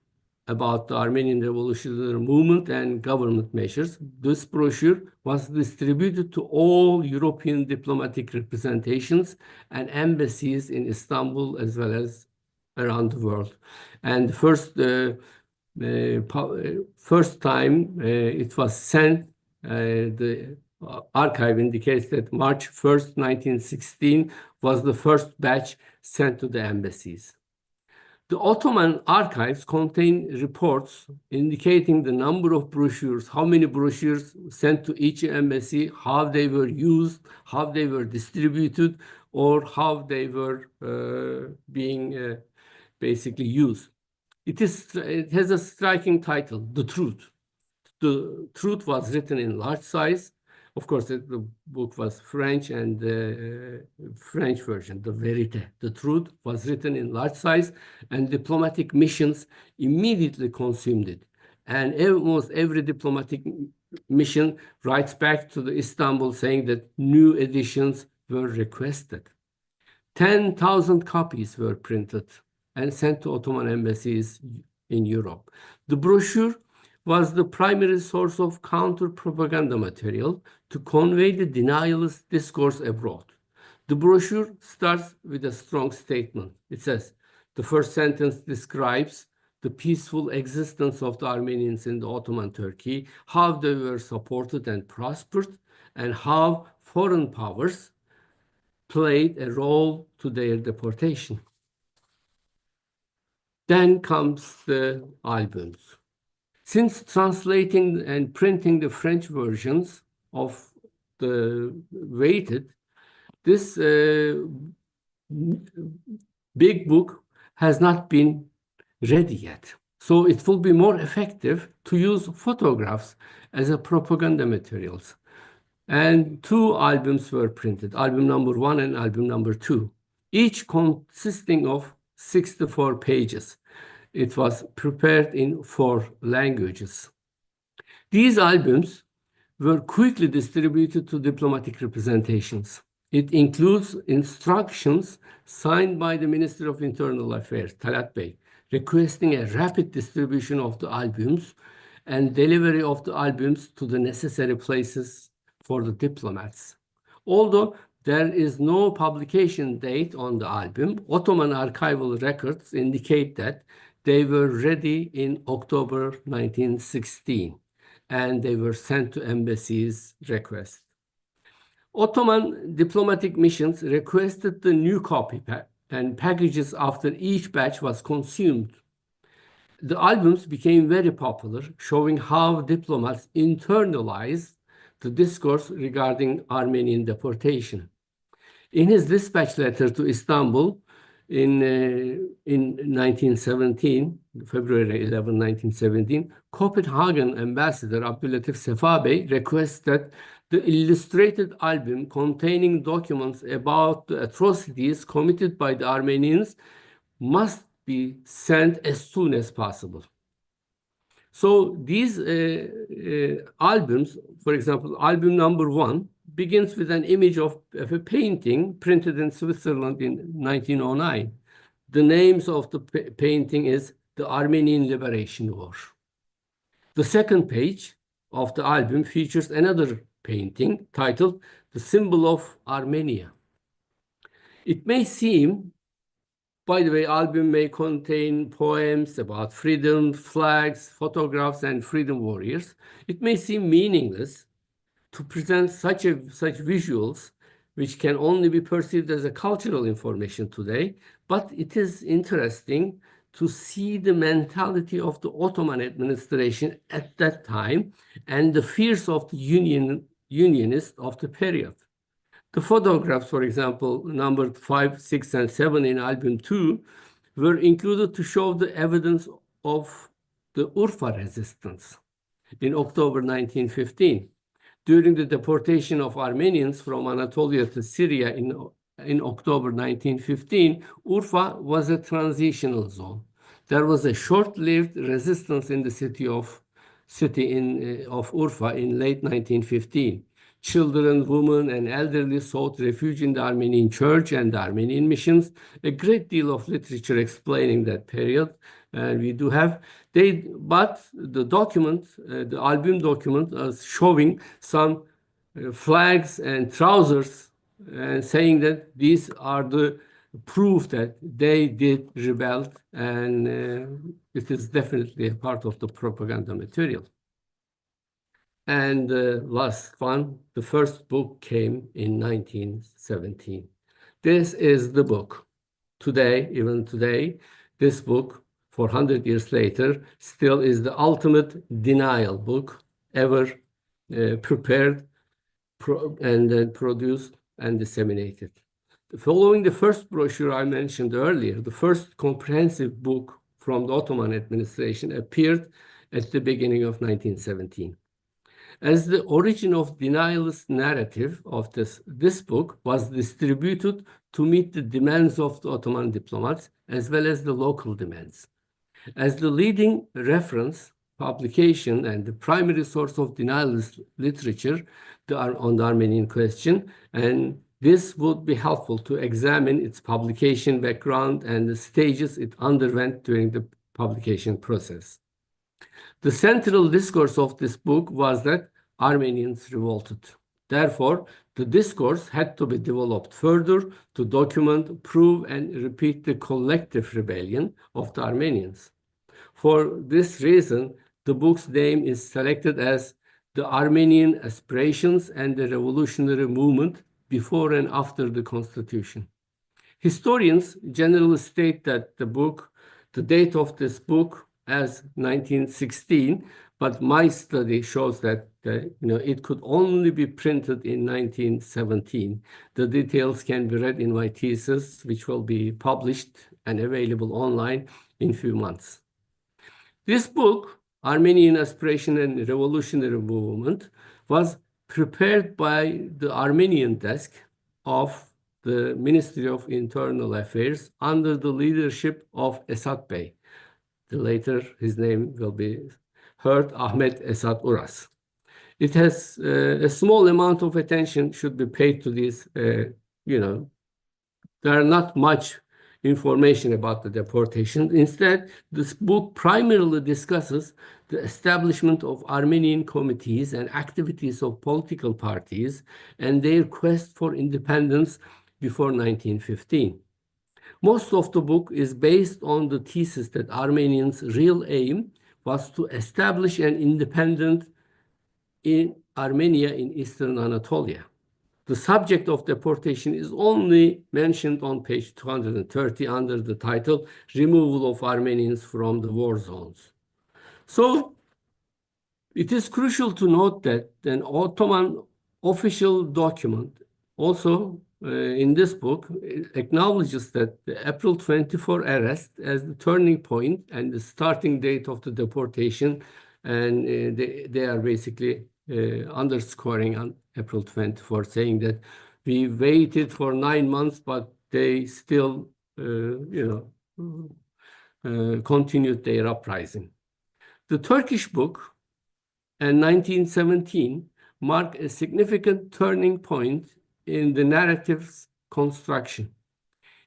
about the Armenian revolutionary movement and government measures. This brochure was distributed to all European diplomatic representations and embassies in Istanbul as well as around the world. And the first time it was sent, the archive indicates that March 1st, 1916 was the first batch sent to the embassies. The Ottoman archives contain reports indicating the number of brochures, how many brochures sent to each embassy, how they were used, how they were distributed, or how they were being basically used. It has a striking title, The Truth. The Truth was written in large size. Of course, the book was French, and the French version, the Vérité, The Truth, was written in large size, and diplomatic missions immediately consumed it. And almost every diplomatic mission writes back to the Istanbul saying that new editions were requested. 10,000 copies were printed and sent to Ottoman embassies in Europe. The brochure was the primary source of counter-propaganda material to convey the denialist discourse abroad. The brochure starts with a strong statement. It says, the first sentence describes the peaceful existence of the Armenians in the Ottoman Turkey, how they were supported and prospered, and how foreign powers played a role to their deportation. Then comes the albums. Since translating and printing the French versions of the weighted, this big book has not been ready yet. So it will be more effective to use photographs as a propaganda materials. And 2 albums were printed, album number 1 and album number 2, each consisting of 64 pages. It was prepared in 4 languages. These albums were quickly distributed to diplomatic representations. It includes instructions signed by the Minister of Internal Affairs, Talat Bey, requesting a rapid distribution of the albums and delivery of the albums to the necessary places for the diplomats. Although there is no publication date on the album, Ottoman archival records indicate that they were ready in October 1916, and they were sent to embassies' request. Ottoman diplomatic missions requested the new copy and packages after each batch was consumed. The albums became very popular, showing how diplomats internalized the discourse regarding Armenian deportation. In his dispatch letter to Istanbul, in 1917, February 11, 1917, Copenhagen ambassador Abdülatif Sefa Bey requested the illustrated album containing documents about the atrocities committed by the Armenians must be sent as soon as possible. So these albums, for example, album number 1, begins with an image of a painting printed in Switzerland in 1909. The names of the painting is The Armenian Liberation War. The second page of the album features another painting titled The Symbol of Armenia. It may seem, by the way, album may contain poems about freedom, flags, photographs, and freedom warriors. It may seem meaningless to present such visuals, which can only be perceived as a cultural information today, but it is interesting to see the mentality of the Ottoman administration at that time and the fears of the unionists of the period. The photographs, for example, numbered 5, 6, and 7 in album 2, were included to show the evidence of the Urfa resistance in October 1915. During the deportation of Armenians from Anatolia to Syria in October 1915, Urfa was a transitional zone. There was a short-lived resistance in the city of Urfa in late 1915. Children, women, and elderly sought refuge in the Armenian church and the Armenian missions. A great deal of literature explaining that period, and we do have. But the document, the album document, is showing some flags and trousers, and saying that these are the proof that they did rebel, and it is definitely a part of the propaganda material. And the last one, the first book came in 1917. This is the book. Today, even today, this book, 400 years later, still is the ultimate denial book ever prepared and then produced and disseminated. Following the first brochure I mentioned earlier, the first comprehensive book from the Ottoman administration appeared at the beginning of 1917. As the origin of denialist narrative of this book was distributed to meet the demands of the Ottoman diplomats as well as the local demands. As the leading reference, publication, and the primary source of denialist literature on the Armenian question, and this would be helpful to examine its publication background and the stages it underwent during the publication process. The central discourse of this book was that Armenians revolted. Therefore, the discourse had to be developed further to document, prove, and repeat the collective rebellion of the Armenians. For this reason, the book's name is selected as The Armenian Aspirations and the Revolutionary Movement Before and After the Constitution. Historians generally state that the date of this book as 1916, but my study shows that it could only be printed in 1917. The details can be read in my thesis, which will be published and available online in a few months. This book, Armenian Aspiration and Revolutionary Movement, was prepared by the Armenian desk of the Ministry of Internal Affairs under the leadership of Esat Bey. Later, his name will be heard, Ahmet Esat Uras. It has a small amount of attention should be paid to this. There are not much information about the deportation. Instead, this book primarily discusses the establishment of Armenian committees and activities of political parties and their quest for independence before 1915. Most of the book is based on the thesis that Armenians' real aim was to establish an independent in Armenia in Eastern Anatolia. The subject of deportation is only mentioned on page 230 under the title Removal of Armenians from the War Zones. So it is crucial to note that an Ottoman official document also in this book acknowledges that the April 24 arrest as the turning point and the starting date of the deportation, and they are basically underscoring on April 24, saying that we waited for 9 months, but they still, continued their uprising. The Turkish book and 1917 mark a significant turning point in the narrative's construction.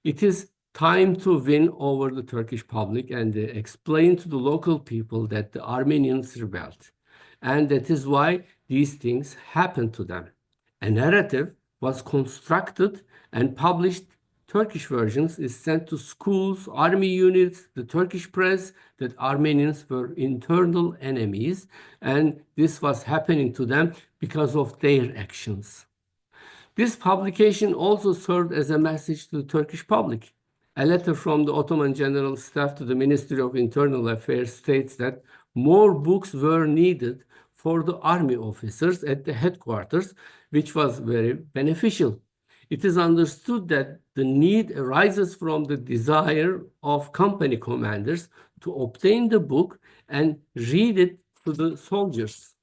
It is time to win over the Turkish public and explain to the local people that the Armenians rebelled. And that is why these things happened to them. A narrative was constructed and published. Turkish versions is sent to schools, army units, the Turkish press, that Armenians were internal enemies, and this was happening to them because of their actions. This publication also served as a message to the Turkish public. A letter from the Ottoman General Staff to the Ministry of Internal Affairs states that more books were needed for the army officers at the headquarters, which was very beneficial. It is understood that the need arises from the desire of company commanders to obtain the book and read it to the soldiers,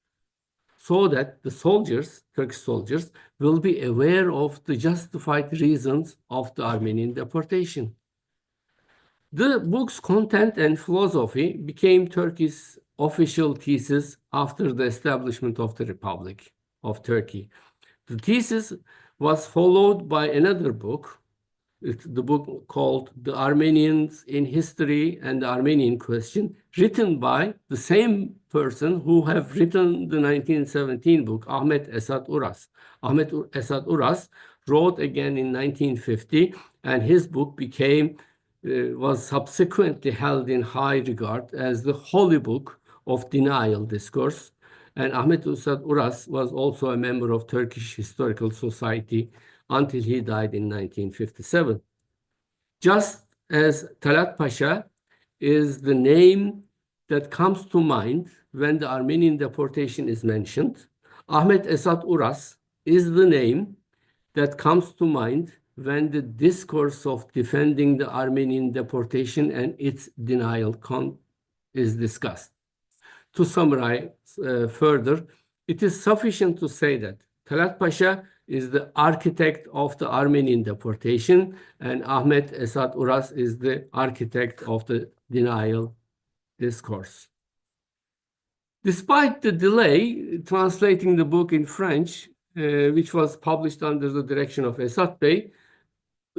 so that the soldiers, Turkish soldiers, will be aware of the justified reasons of the Armenian deportation. The book's content and philosophy became Turkey's official thesis after the establishment of the Republic of Turkey. The thesis was followed by another book. It's the book called The Armenians in History and the Armenian Question, written by the same person who have written the 1917 book, Ahmet Esat Uras. Ahmet Esat Uras wrote again in 1950, and his book was subsequently held in high regard as the holy book of denial discourse. And Ahmet Esat Uras was also a member of Turkish Historical Society until he died in 1957. Just as Talat Pasha is the name that comes to mind when the Armenian deportation is mentioned, Ahmet Esat Uras is the name that comes to mind when the discourse of defending the Armenian deportation and its denial is discussed. To summarize further, it is sufficient to say that Talat Pasha is the architect of the Armenian deportation, and Ahmet Esat Uras is the architect of the denial discourse. Despite the delay translating the book in French, which was published under the direction of Esat Bey,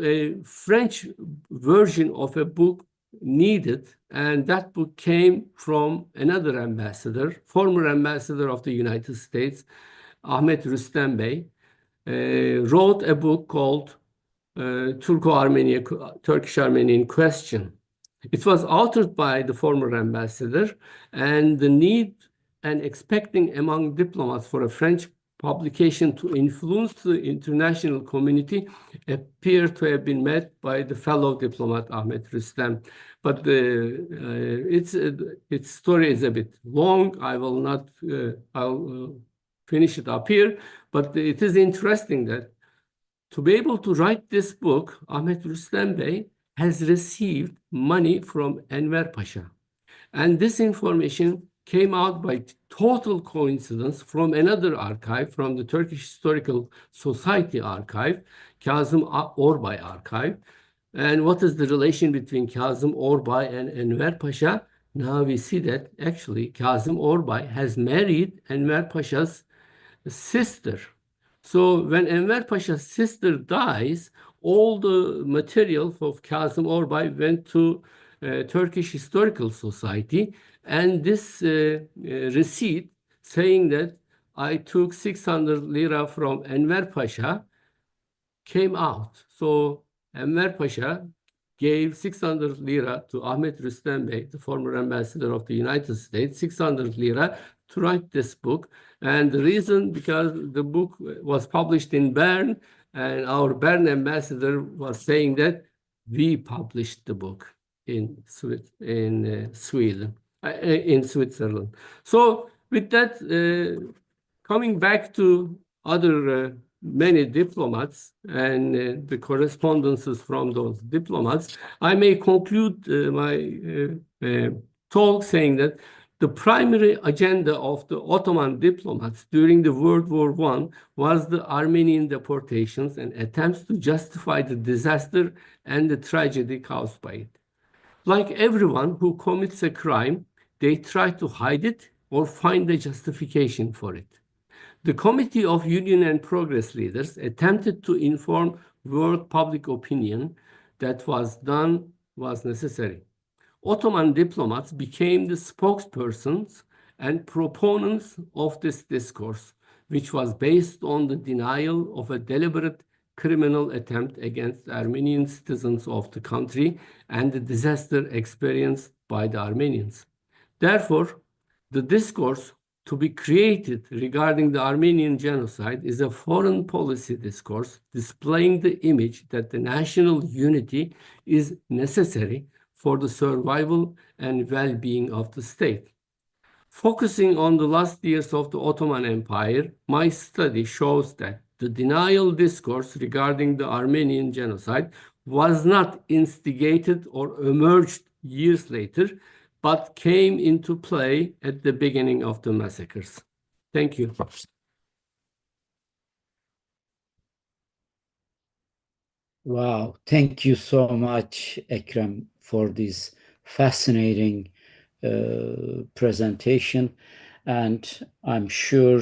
a French version of a book needed, and that book came from another ambassador, former ambassador of the United States, Ahmet Rüstem Bey, wrote a book called Turkish-Armenian Question. It was authored by the former ambassador, and the need and expecting among diplomats for a French publication to influence the international community appeared to have been met by the fellow diplomat Ahmet Rüstem. But its story is a bit long. I will not, I'll finish it up here, but it is interesting that to be able to write this book, Ahmet Rüstem Bey has received money from Enver Pasha. And this information came out by total coincidence from another archive, from the Turkish Historical Society archive, Kazım Orbay archive. And what is the relation between Kazım Orbay and Enver Pasha? Now we see that actually Kazım Orbay has married Enver Pasha's sister. So when Enver Pasha's sister dies, all the material of Kazım Orbay went to Turkish Historical Society, and this receipt saying that I took 600 lira from Enver Pasha came out. So Enver Pasha gave 600 lira to Ahmet Rüstem Bey, the former ambassador of the United States, 600 lira to write this book. And the reason, because the book was published in Bern, and our Bern ambassador was saying that we published the book in Sweden, in Switzerland. So with that, coming back to other many diplomats and the correspondences from those diplomats, I may conclude my talk saying that the primary agenda of the Ottoman diplomats during the World War I was the Armenian deportations and attempts to justify the disaster and the tragedy caused by it. Like everyone who commits a crime, they try to hide it or find a justification for it. The Committee of Union and Progress leaders attempted to inform world public opinion that was necessary. Ottoman diplomats became the spokespersons and proponents of this discourse, which was based on the denial of a deliberate criminal attempt against Armenian citizens of the country and the disaster experienced by the Armenians. Therefore, the discourse to be created regarding the Armenian genocide is a foreign policy discourse displaying the image that the national unity is necessary for the survival and well-being of the state. Focusing on the last years of the Ottoman Empire, my study shows that the denial discourse regarding the Armenian genocide was not instigated or emerged years later, but came into play at the beginning of the massacres. Thank you. Wow, thank you so much, Ekrem, for this fascinating presentation. And I'm sure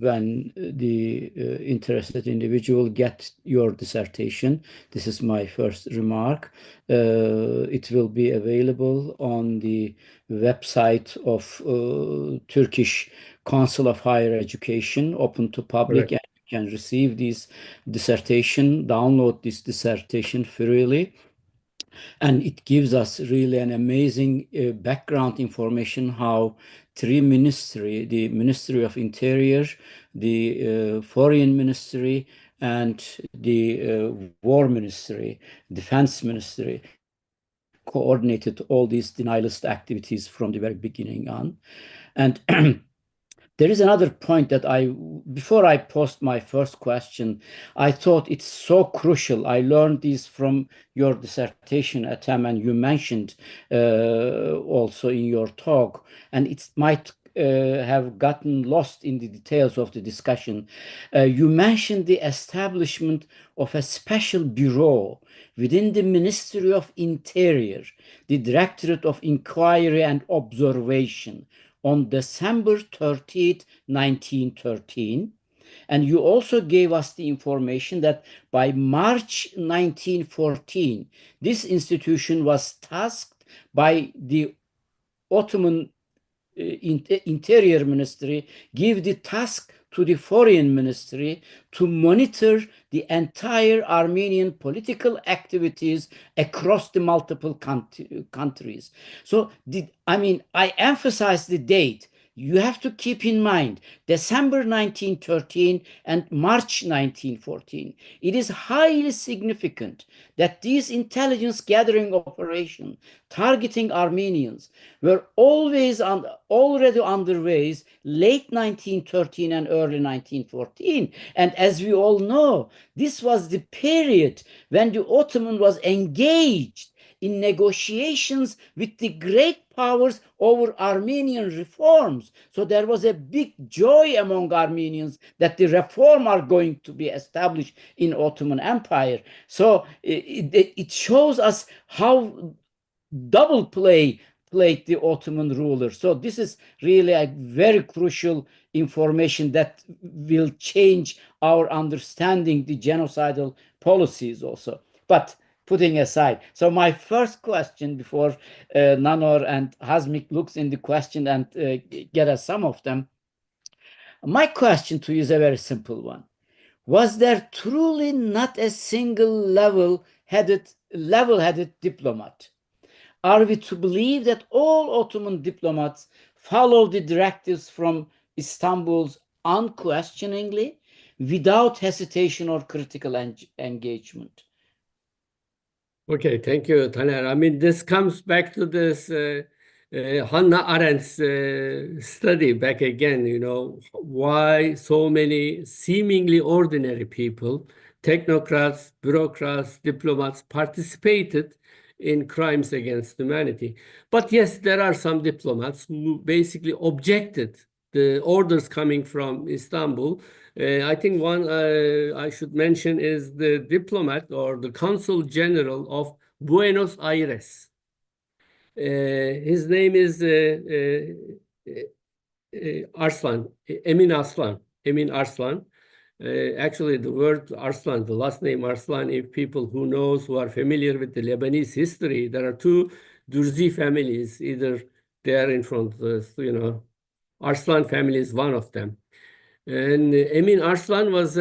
when the interested individual get your dissertation, this is my first remark, it will be available on the website of Turkish Council of Higher Education, open to public. Correct. And you can receive this dissertation, download this dissertation freely. And it gives us really an amazing background information how three ministry, the Ministry of Interior, the Foreign Ministry, and the War Ministry, Defense Ministry, coordinated all these denialist activities from the very beginning on. And there is another point that before I post my first question, I thought it's so crucial. I learned this from your dissertation, Ethem, and you mentioned also in your talk, and it might have gotten lost in the details of the discussion. You mentioned the establishment of a special bureau within the Ministry of Interior, the Directorate of Inquiry and Observation, on December 30th, 1913. And you also gave us the information that by March 1914, this institution was tasked by the Ottoman Interior Ministry, give the task to the Foreign Ministry to monitor the entire Armenian political activities across the multiple countries. So, I emphasize the date. You have to keep in mind December 1913 and March 1914. It is highly significant that these intelligence gathering operations targeting Armenians were already underway late 1913 and early 1914. And as we all know, this was the period when the Ottoman was engaged in negotiations with the great powers over Armenian reforms. So there was a big joy among Armenians that the reforms are going to be established in Ottoman Empire. So it shows us how double played the Ottoman ruler. So this is really a very crucial information that will change our understanding the genocidal policies also. But putting aside, so my first question before Nanor and Hazmik looks in the question and get us some of them. My question to you is a very simple one. Was there truly not a single level-headed diplomat? Are we to believe that all Ottoman diplomats follow the directives from Istanbul unquestioningly, without hesitation or critical engagement? Okay, thank you, Taner. I mean, this comes back to this Hannah Arendt's study back again, why so many seemingly ordinary people, technocrats, bureaucrats, diplomats, participated in crimes against humanity. But yes, there are some diplomats who basically objected the orders coming from Istanbul. I think one I should mention is the diplomat or the consul general of Buenos Aires. His name is Arslan, Emin Arslan. Emin Arslan. Actually, the word Arslan, the last name Arslan, if people who are familiar with the Lebanese history, there are two Durzi families. Either they are in front of us, Arslan family is one of them. And Emin Arslan was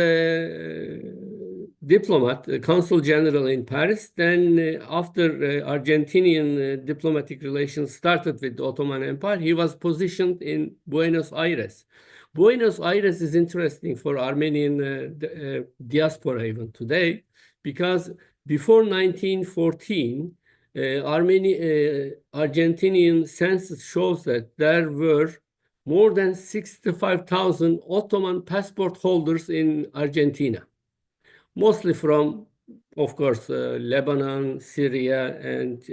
diplomat, consul general in Paris. Then after Argentinian diplomatic relations started with the Ottoman Empire, he was positioned in Buenos Aires. Buenos Aires is interesting for Armenian diaspora even today, because before 1914, Argentinian census shows that there were more than 65,000 Ottoman passport holders in Argentina, mostly from, of course, Lebanon, Syria, and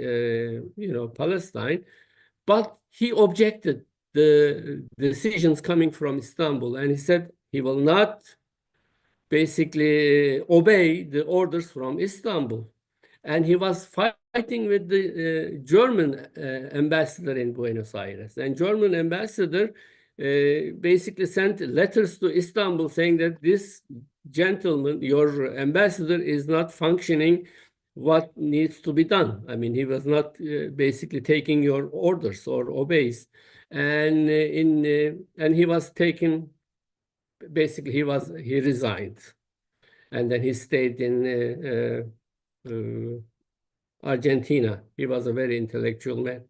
Palestine. But he objected the decisions coming from Istanbul, and he said he will not basically obey the orders from Istanbul. And he was fighting with the German ambassador in Buenos Aires. And German ambassador basically sent letters to Istanbul saying that this gentleman, your ambassador, is not functioning what needs to be done. I mean, he was not basically taking your orders or obeys. And and he was taken, basically he resigned. And then he stayed in Argentina. He was a very intellectual man.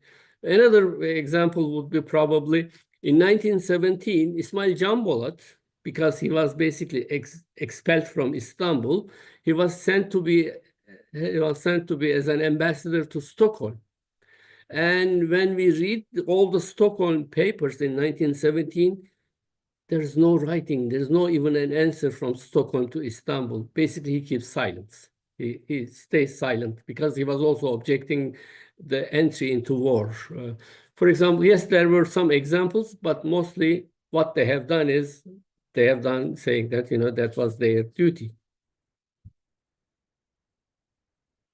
Another example would be probably in 1917, Ismail Canbolat, because he was basically expelled from Istanbul, he was sent to be as an ambassador to Stockholm. And when we read all the Stockholm papers in 1917, there's no writing, there's no even an answer from Stockholm to Istanbul. Basically, he keeps silence. He stays silent because he was also objecting the entry into war. For example, yes, there were some examples, but mostly what they have done is they have done saying that, that was their duty.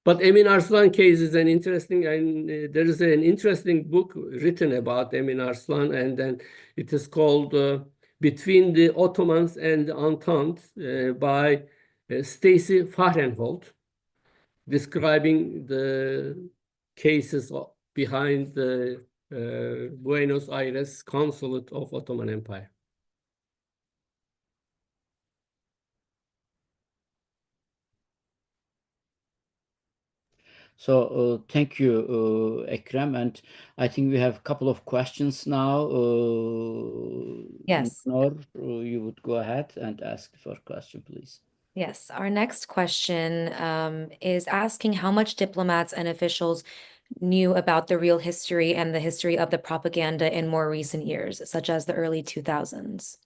But Emin Arslan case is an interesting, and there is an interesting book written about Emin Arslan, and then it is called Between the Ottomans and the Entente by Stacy Fahrenhold, describing the cases behind the Buenos Aires consulate of Ottoman Empire. So thank you, Ekrem. And I think we have a couple of questions now. Yes. Nor, you would go ahead and ask for a question, please. Yes, our next question is asking how much diplomats and officials knew about the real history and the history of the propaganda in more recent years, such as the early 2000s.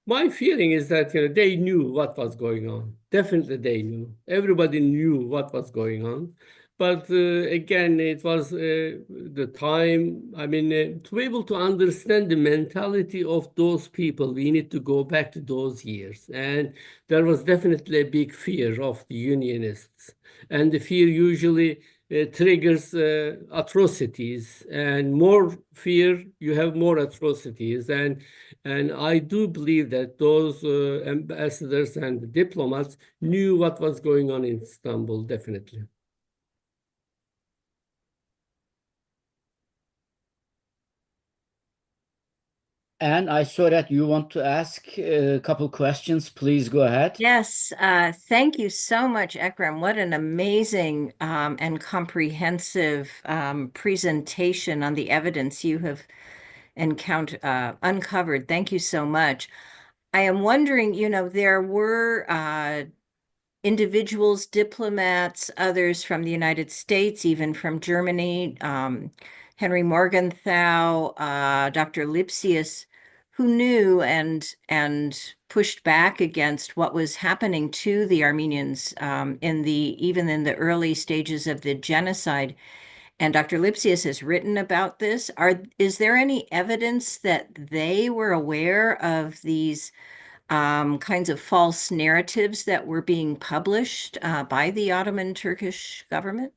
My feeling is that they knew what was going on. Definitely they knew. Everybody knew what was going on. But again, it was the time, I mean, to be able to understand the mentality of those people, we need to go back to those years. And there was definitely a big fear of the Unionists. And the fear usually triggers atrocities. And more fear, you have more atrocities. And I do believe that those ambassadors and diplomats knew what was going on in Istanbul, definitely. And I saw that you want to ask a couple questions. Please go ahead. Yes, thank you so much, Ekrem. What an amazing and comprehensive presentation on the evidence you have uncovered. Thank you so much. I am wondering, there were individuals, diplomats, others from the United States, even from Germany, Henry Morgenthau, Dr. Lipsius, who knew and pushed back against what was happening to the Armenians even in the early stages of the genocide. And Dr. Lipsius has written about this. Is there any evidence that they were aware of these kinds of false narratives that were being published by the Ottoman Turkish government?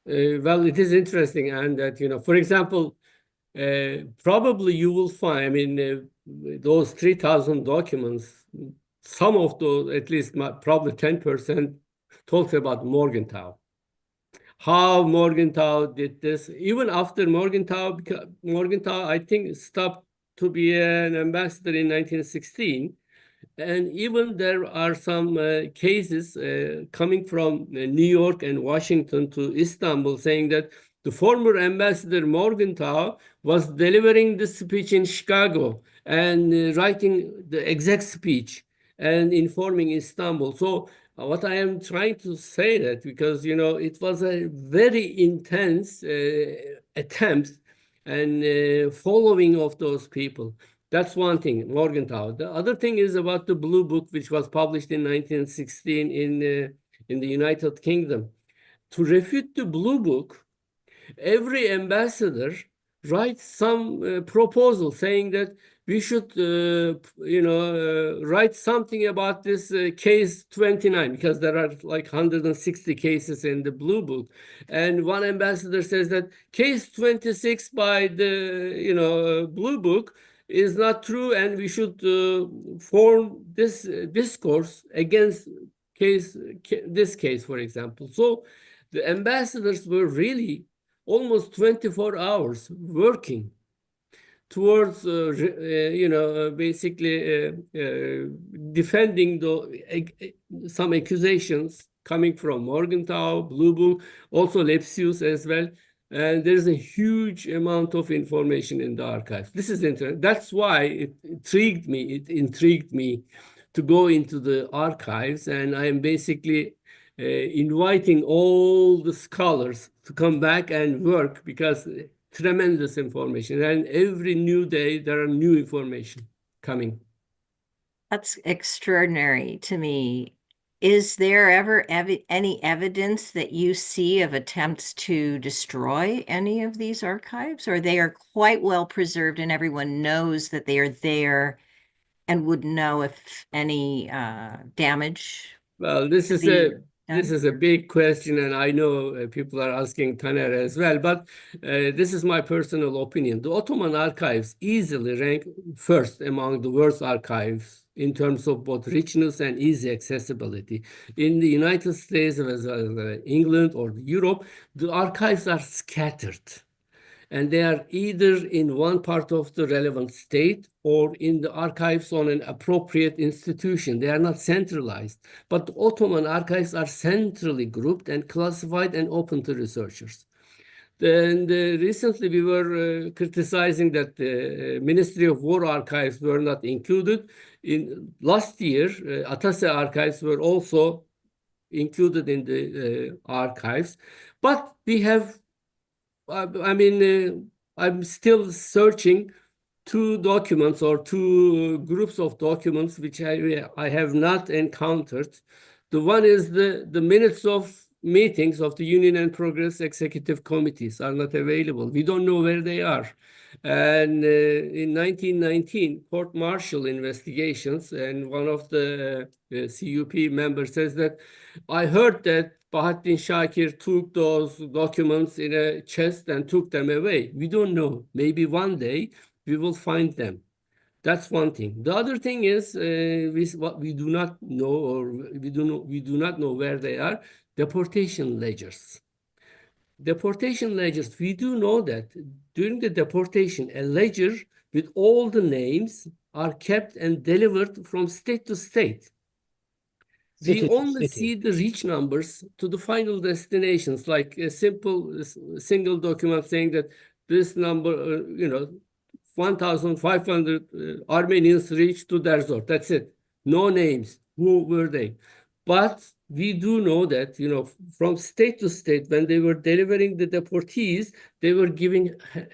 Well, it is interesting, and that, for example, probably you will find, I mean, those 3,000 documents, some of those, at least probably 10%, talks about Morgenthau. How Morgenthau did this, even after Morgenthau, because Morgenthau, I think, stopped to be an ambassador in 1916. And even there are some cases coming from New York and Washington to Istanbul saying that the former ambassador Morgenthau was delivering the speech in Chicago and writing the exact speech and informing Istanbul. So what I am trying to say that because it was a very intense attempt and following of those people. That's one thing, Morgenthau. The other thing is about the Blue Book, which was published in 1916 in the United Kingdom. To refute the Blue Book, every ambassador writes some proposal saying that we should, write something about this case 29 because there are like 160 cases in the Blue Book, and one ambassador says that case 26 by the Blue Book is not true, and we should form this discourse against this case, for example. So the ambassadors were really almost 24 hours working towards, basically defending some accusations coming from Morgenthau, Blue Book, also Lepsius as well. And there's a huge amount of information in the archives. This is interesting. That's why it intrigued me. It intrigued me to go into the archives, and I am basically inviting all the scholars to come back and work because tremendous information. And every new day, there are new information coming. That's extraordinary to me. Is there ever any evidence that you see of attempts to destroy any of these archives, or they are quite well preserved and everyone knows that they are there and would know if any damage Well, this could is be a done? big question, and I know people are asking Taner as well. But this is my personal opinion. The Ottoman archives easily rank first among the world's archives in terms of both richness and easy accessibility. In the United States, as well as England or Europe, the archives are scattered, and they are either in one part of the relevant state or in the archives on an appropriate institution. They are not centralized, but the Ottoman archives are centrally grouped and classified and open to researchers. And recently we were criticizing that the Ministry of War archives were not included. In last year, Atase archives were also included in the archives, but we have I'm still searching two documents or two groups of documents which I have not encountered. The one is the minutes of meetings of the Union and Progress executive committees are not available. We don't know where they are. And in 1919, court-martial investigations, and one of the CUP members says that I heard that Bahattin Shakir took those documents in a chest and took them away. We don't know. Maybe one day we will find them. That's one thing. The other thing is what we do not know, or we do not know where they are. Deportation ledgers. Deportation ledgers. We do know that during the deportation, a ledger with all the names are kept and delivered from state to state. We City to only city. see the reach numbers to the final destinations, like a simple single document saying that this number, 1,500 Armenians reached to Derzor. That's it. No names. Who were they? But we do know that, from state to state, when they were delivering the deportees, they were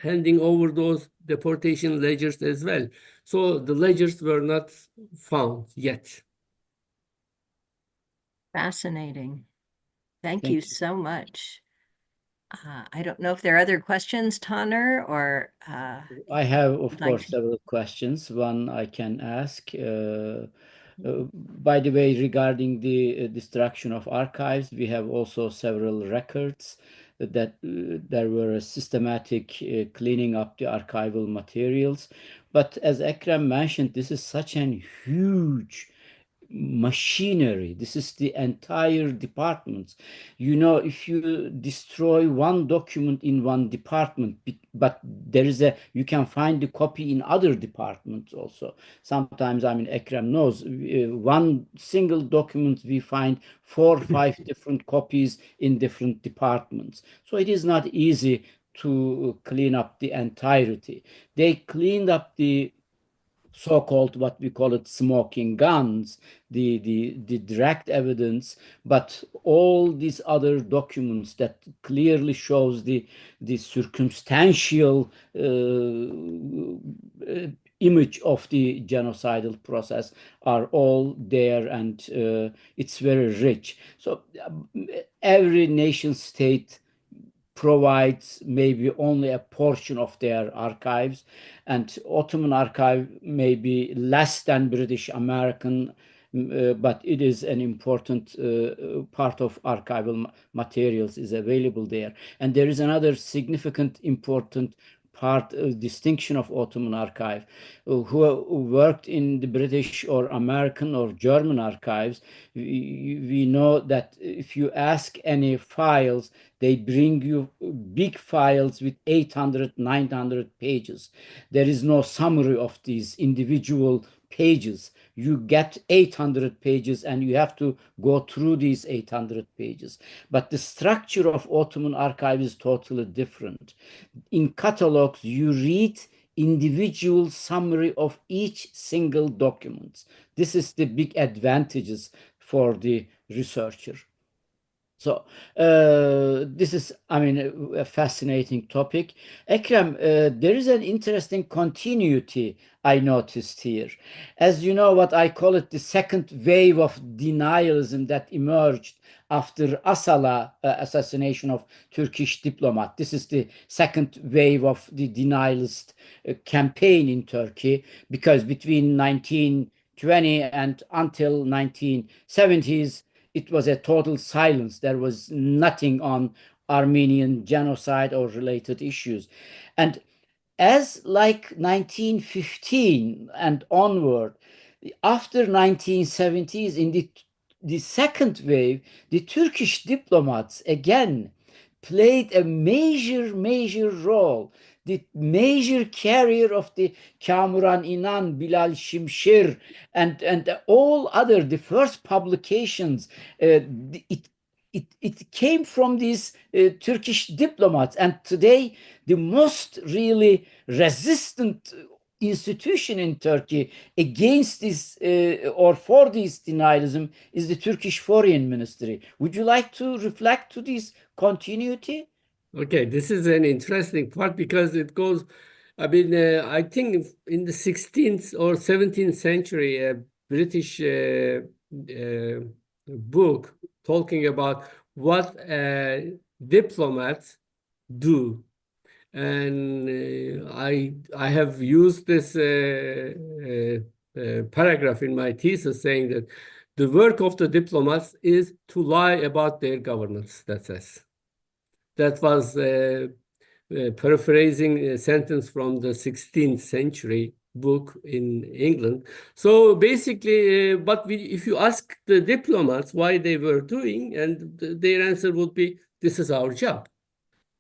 handing over those deportation ledgers as well. So the ledgers were not found yet. Fascinating. Thank Thank you you. so much. I don't know if there are other questions, Tanner, or I have, of would like course, to. several questions. One I can ask. By the way, regarding the destruction of archives, we have also several records that there were a systematic cleaning up the archival materials. But as Ekrem mentioned, this is such a huge machinery. This is the entire departments. You know, if you destroy one document in one department, but there is you can find the copy in other departments also. Sometimes, I mean, Ekrem knows, one single document we find 4 or 5 different copies in different departments. So it is not easy to clean up the entirety. They cleaned up the so-called, what we call it, smoking guns, the direct evidence, but all these other documents that clearly shows the circumstantial image of the genocidal process are all there, and it's very rich. So every nation state provides maybe only a portion of their archives, and Ottoman archive may be less than British American, but it is an important part of archival materials is available there. And there is another significant important part distinction of Ottoman archive. Who worked in the British or American or German archives, we know that if you ask any files, they bring you big files with 800, 900 pages. There is no summary of these individual pages. You get 800 pages and you have to go through these 800 pages. But the structure of Ottoman archive is totally different. In catalogs, you read individual summary of each single document. This is the big advantages for the researcher. So this is, I mean, a fascinating topic. Ekrem, there is an interesting continuity I noticed here. As you know, what I call it the second wave of denialism that emerged after Asala assassination of Turkish diplomat. This is the second wave of the denialist campaign in Turkey, because between 1920 and until 1970s, it was a total silence. There was nothing on Armenian genocide or related issues. And as like 1915 and onward, after 1970s, in the second wave, the Turkish diplomats again played a major role. The major carrier of the Kamuran İnan, Bilal Şimşir, and all other, the first publications, it came from these Turkish diplomats. And today, the most really resistant institution in Turkey against this or for this denialism is the Turkish Foreign Ministry. Would you like to reflect to this continuity? Okay, this is an interesting part because it goes, I mean, I think in the 16th or 17th century, a British book talking about what diplomats do. And I have used this paragraph in my thesis saying that the work of the diplomats is to lie about their governments, that says. That was paraphrasing a sentence from the 16th century book in England. So basically, if you ask the diplomats why they were doing, and their answer would be, this is our job.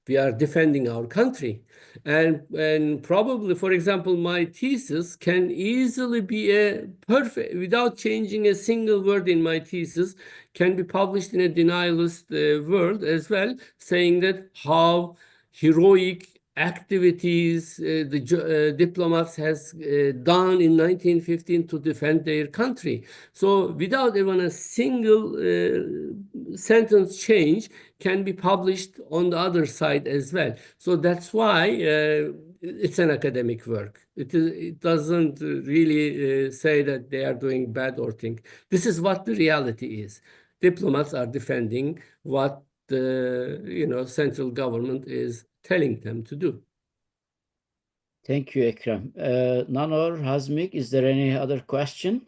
We are defending our country. And probably, for example, my thesis can easily be a perfect, without changing a single word in my thesis, can be published in a denialist world as well, saying that how heroic activities the diplomats has done in 1915 to defend their country. So without even a single sentence change can be published on the other side as well. So that's why it's an academic work. It doesn't really say that they are doing bad or thing. This is what the reality is. Diplomats are defending what the central government is telling them to do. Thank you, Ekrem. Nanor, Hazmik, is there any other question?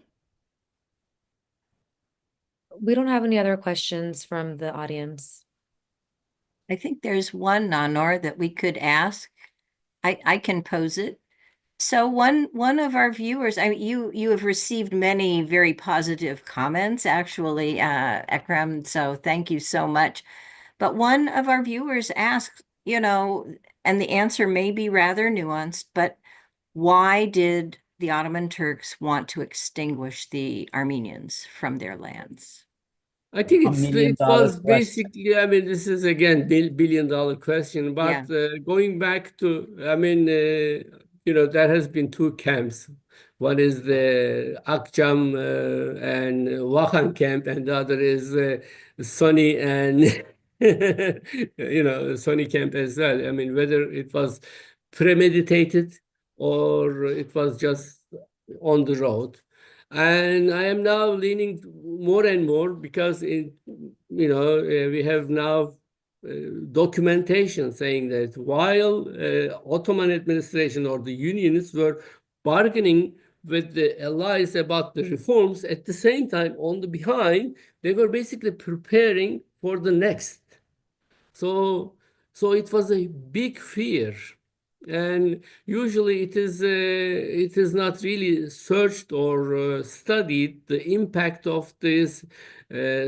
We don't have any other questions from the audience. I think there's one, Nanor, that we could ask. I can pose it So one of our viewers, you have received many very positive comments, actually, Ekrem. So thank you so much. But one of our viewers asked, and the answer may be rather nuanced, but why did the Ottoman Turks want to extinguish the Armenians from their lands? I think $1 million it was question. basically, I mean, this is again billion-dollar question, Yeah. but going back to, I mean, there has been two camps. One is the Akjam and Wakhan camp, and the other is Sunni and Sunni camp as well. I mean, whether it was premeditated or it was just on the road. And I am now leaning more and more because we have now documentation saying that while Ottoman administration or the unionists were bargaining with the allies about the reforms, at the same time, on the behind, they were basically preparing for the next. So, so it was a big fear, and usually it is not really searched or studied the impact of this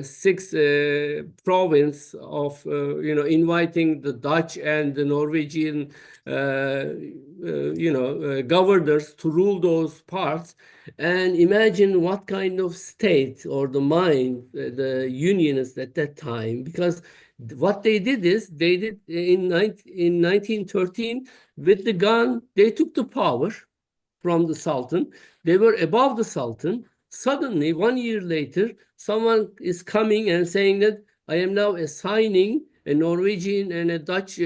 six province of inviting the Dutch and the Norwegian governors to rule those parts, and imagine what kind of state or the mind the unionists at that time, because what they did is they did in 1913 with the gun, they took the power from the Sultan. They were above the Sultan. Suddenly, 1 year later, someone is coming and saying that I am now assigning a Norwegian and a Dutch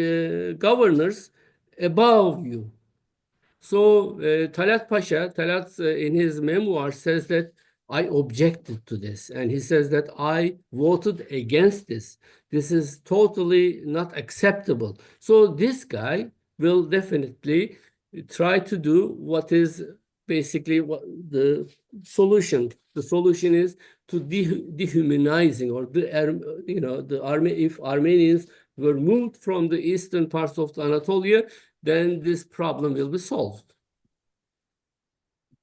governors above you. So Talat in his memoir says that I objected to this, and he says that I voted against this. This is totally not acceptable. So this guy will definitely try to do what is basically what the solution. The solution is to dehumanizing, or if Armenians were moved from the eastern parts of Anatolia, then this problem will be solved.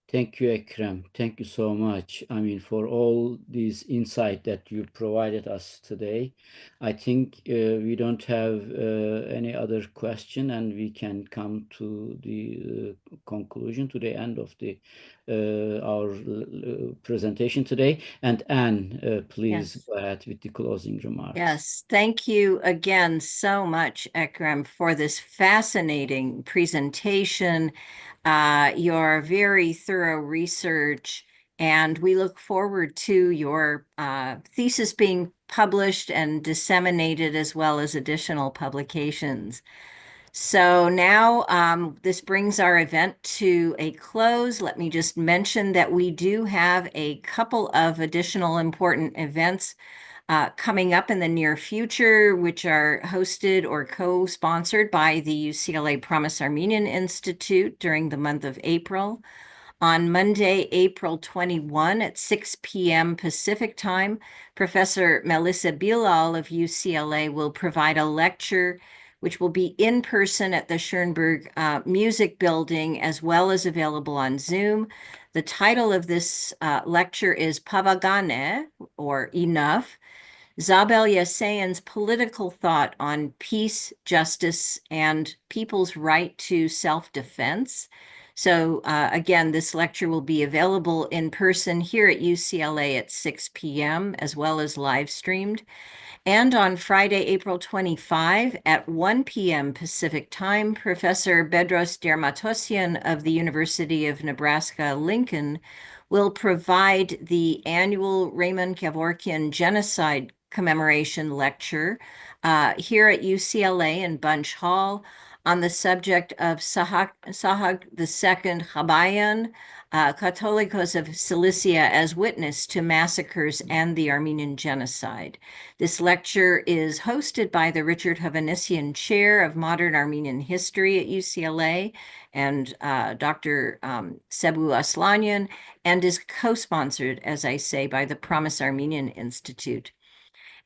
Thank you, Ekrem. Thank you so much. I mean, for all these insight that you provided us today. I think we don't have any other question, and we can come to the conclusion, to the end of our presentation today. And Anne, please Yes. go ahead with the closing remarks. Yes, thank you again so much, Ekrem, for this fascinating presentation, your very thorough research, and we look forward to your thesis being published and disseminated, as well as additional publications. So now this brings our event to a close. Let me just mention that we do have a couple of additional important events coming up in the near future, which are hosted or co-sponsored by the UCLA Promise Armenian Institute during the month of April. On Monday, April 21 at 6 p.m. Pacific time, Professor Melissa Bilal of UCLA will provide a lecture which will be in person at the Schoenberg Music Building, as well as available on Zoom. The title of this lecture is Pavagane, or Enough, Zabel Yassayan's political thought on peace, justice, and people's right to self-defense. So again, this lecture will be available in person here at UCLA at 6 p.m., as well as live streamed. And on Friday, April 25 at 1 p.m. Pacific time, Professor Bedros Dermatosyan of the University of Nebraska-Lincoln will provide the annual Raymond Kevorkian Genocide Commemoration Lecture here at UCLA in Bunch Hall on the subject of Sahag II Chabayan, Catholicos of Cilicia as witness to massacres and the Armenian Genocide. This lecture is hosted by the Richard Hovhannissian Chair of Modern Armenian History at UCLA and Dr. Sebu Aslanyan, and is co-sponsored, as I say, by the Promise Armenian Institute.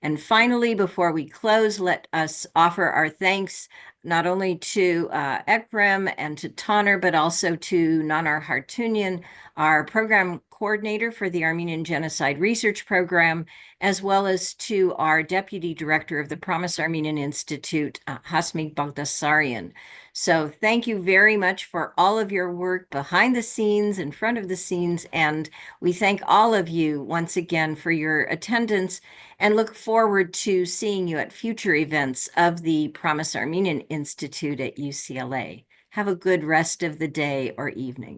And finally, before we close, let us offer our thanks not only to Ekrem and to Taner, but also to Nanar Hartunian, our program coordinator for the Armenian Genocide Research Program, as well as to our deputy director of the Promise Armenian Institute, Hasmi Bagdasarian. So thank you very much for all of your work behind the scenes, in front of the scenes, and we thank all of you once again for your attendance and look forward to seeing you at future events of the Promise Armenian Institute at UCLA. Have a good rest of the day or evening.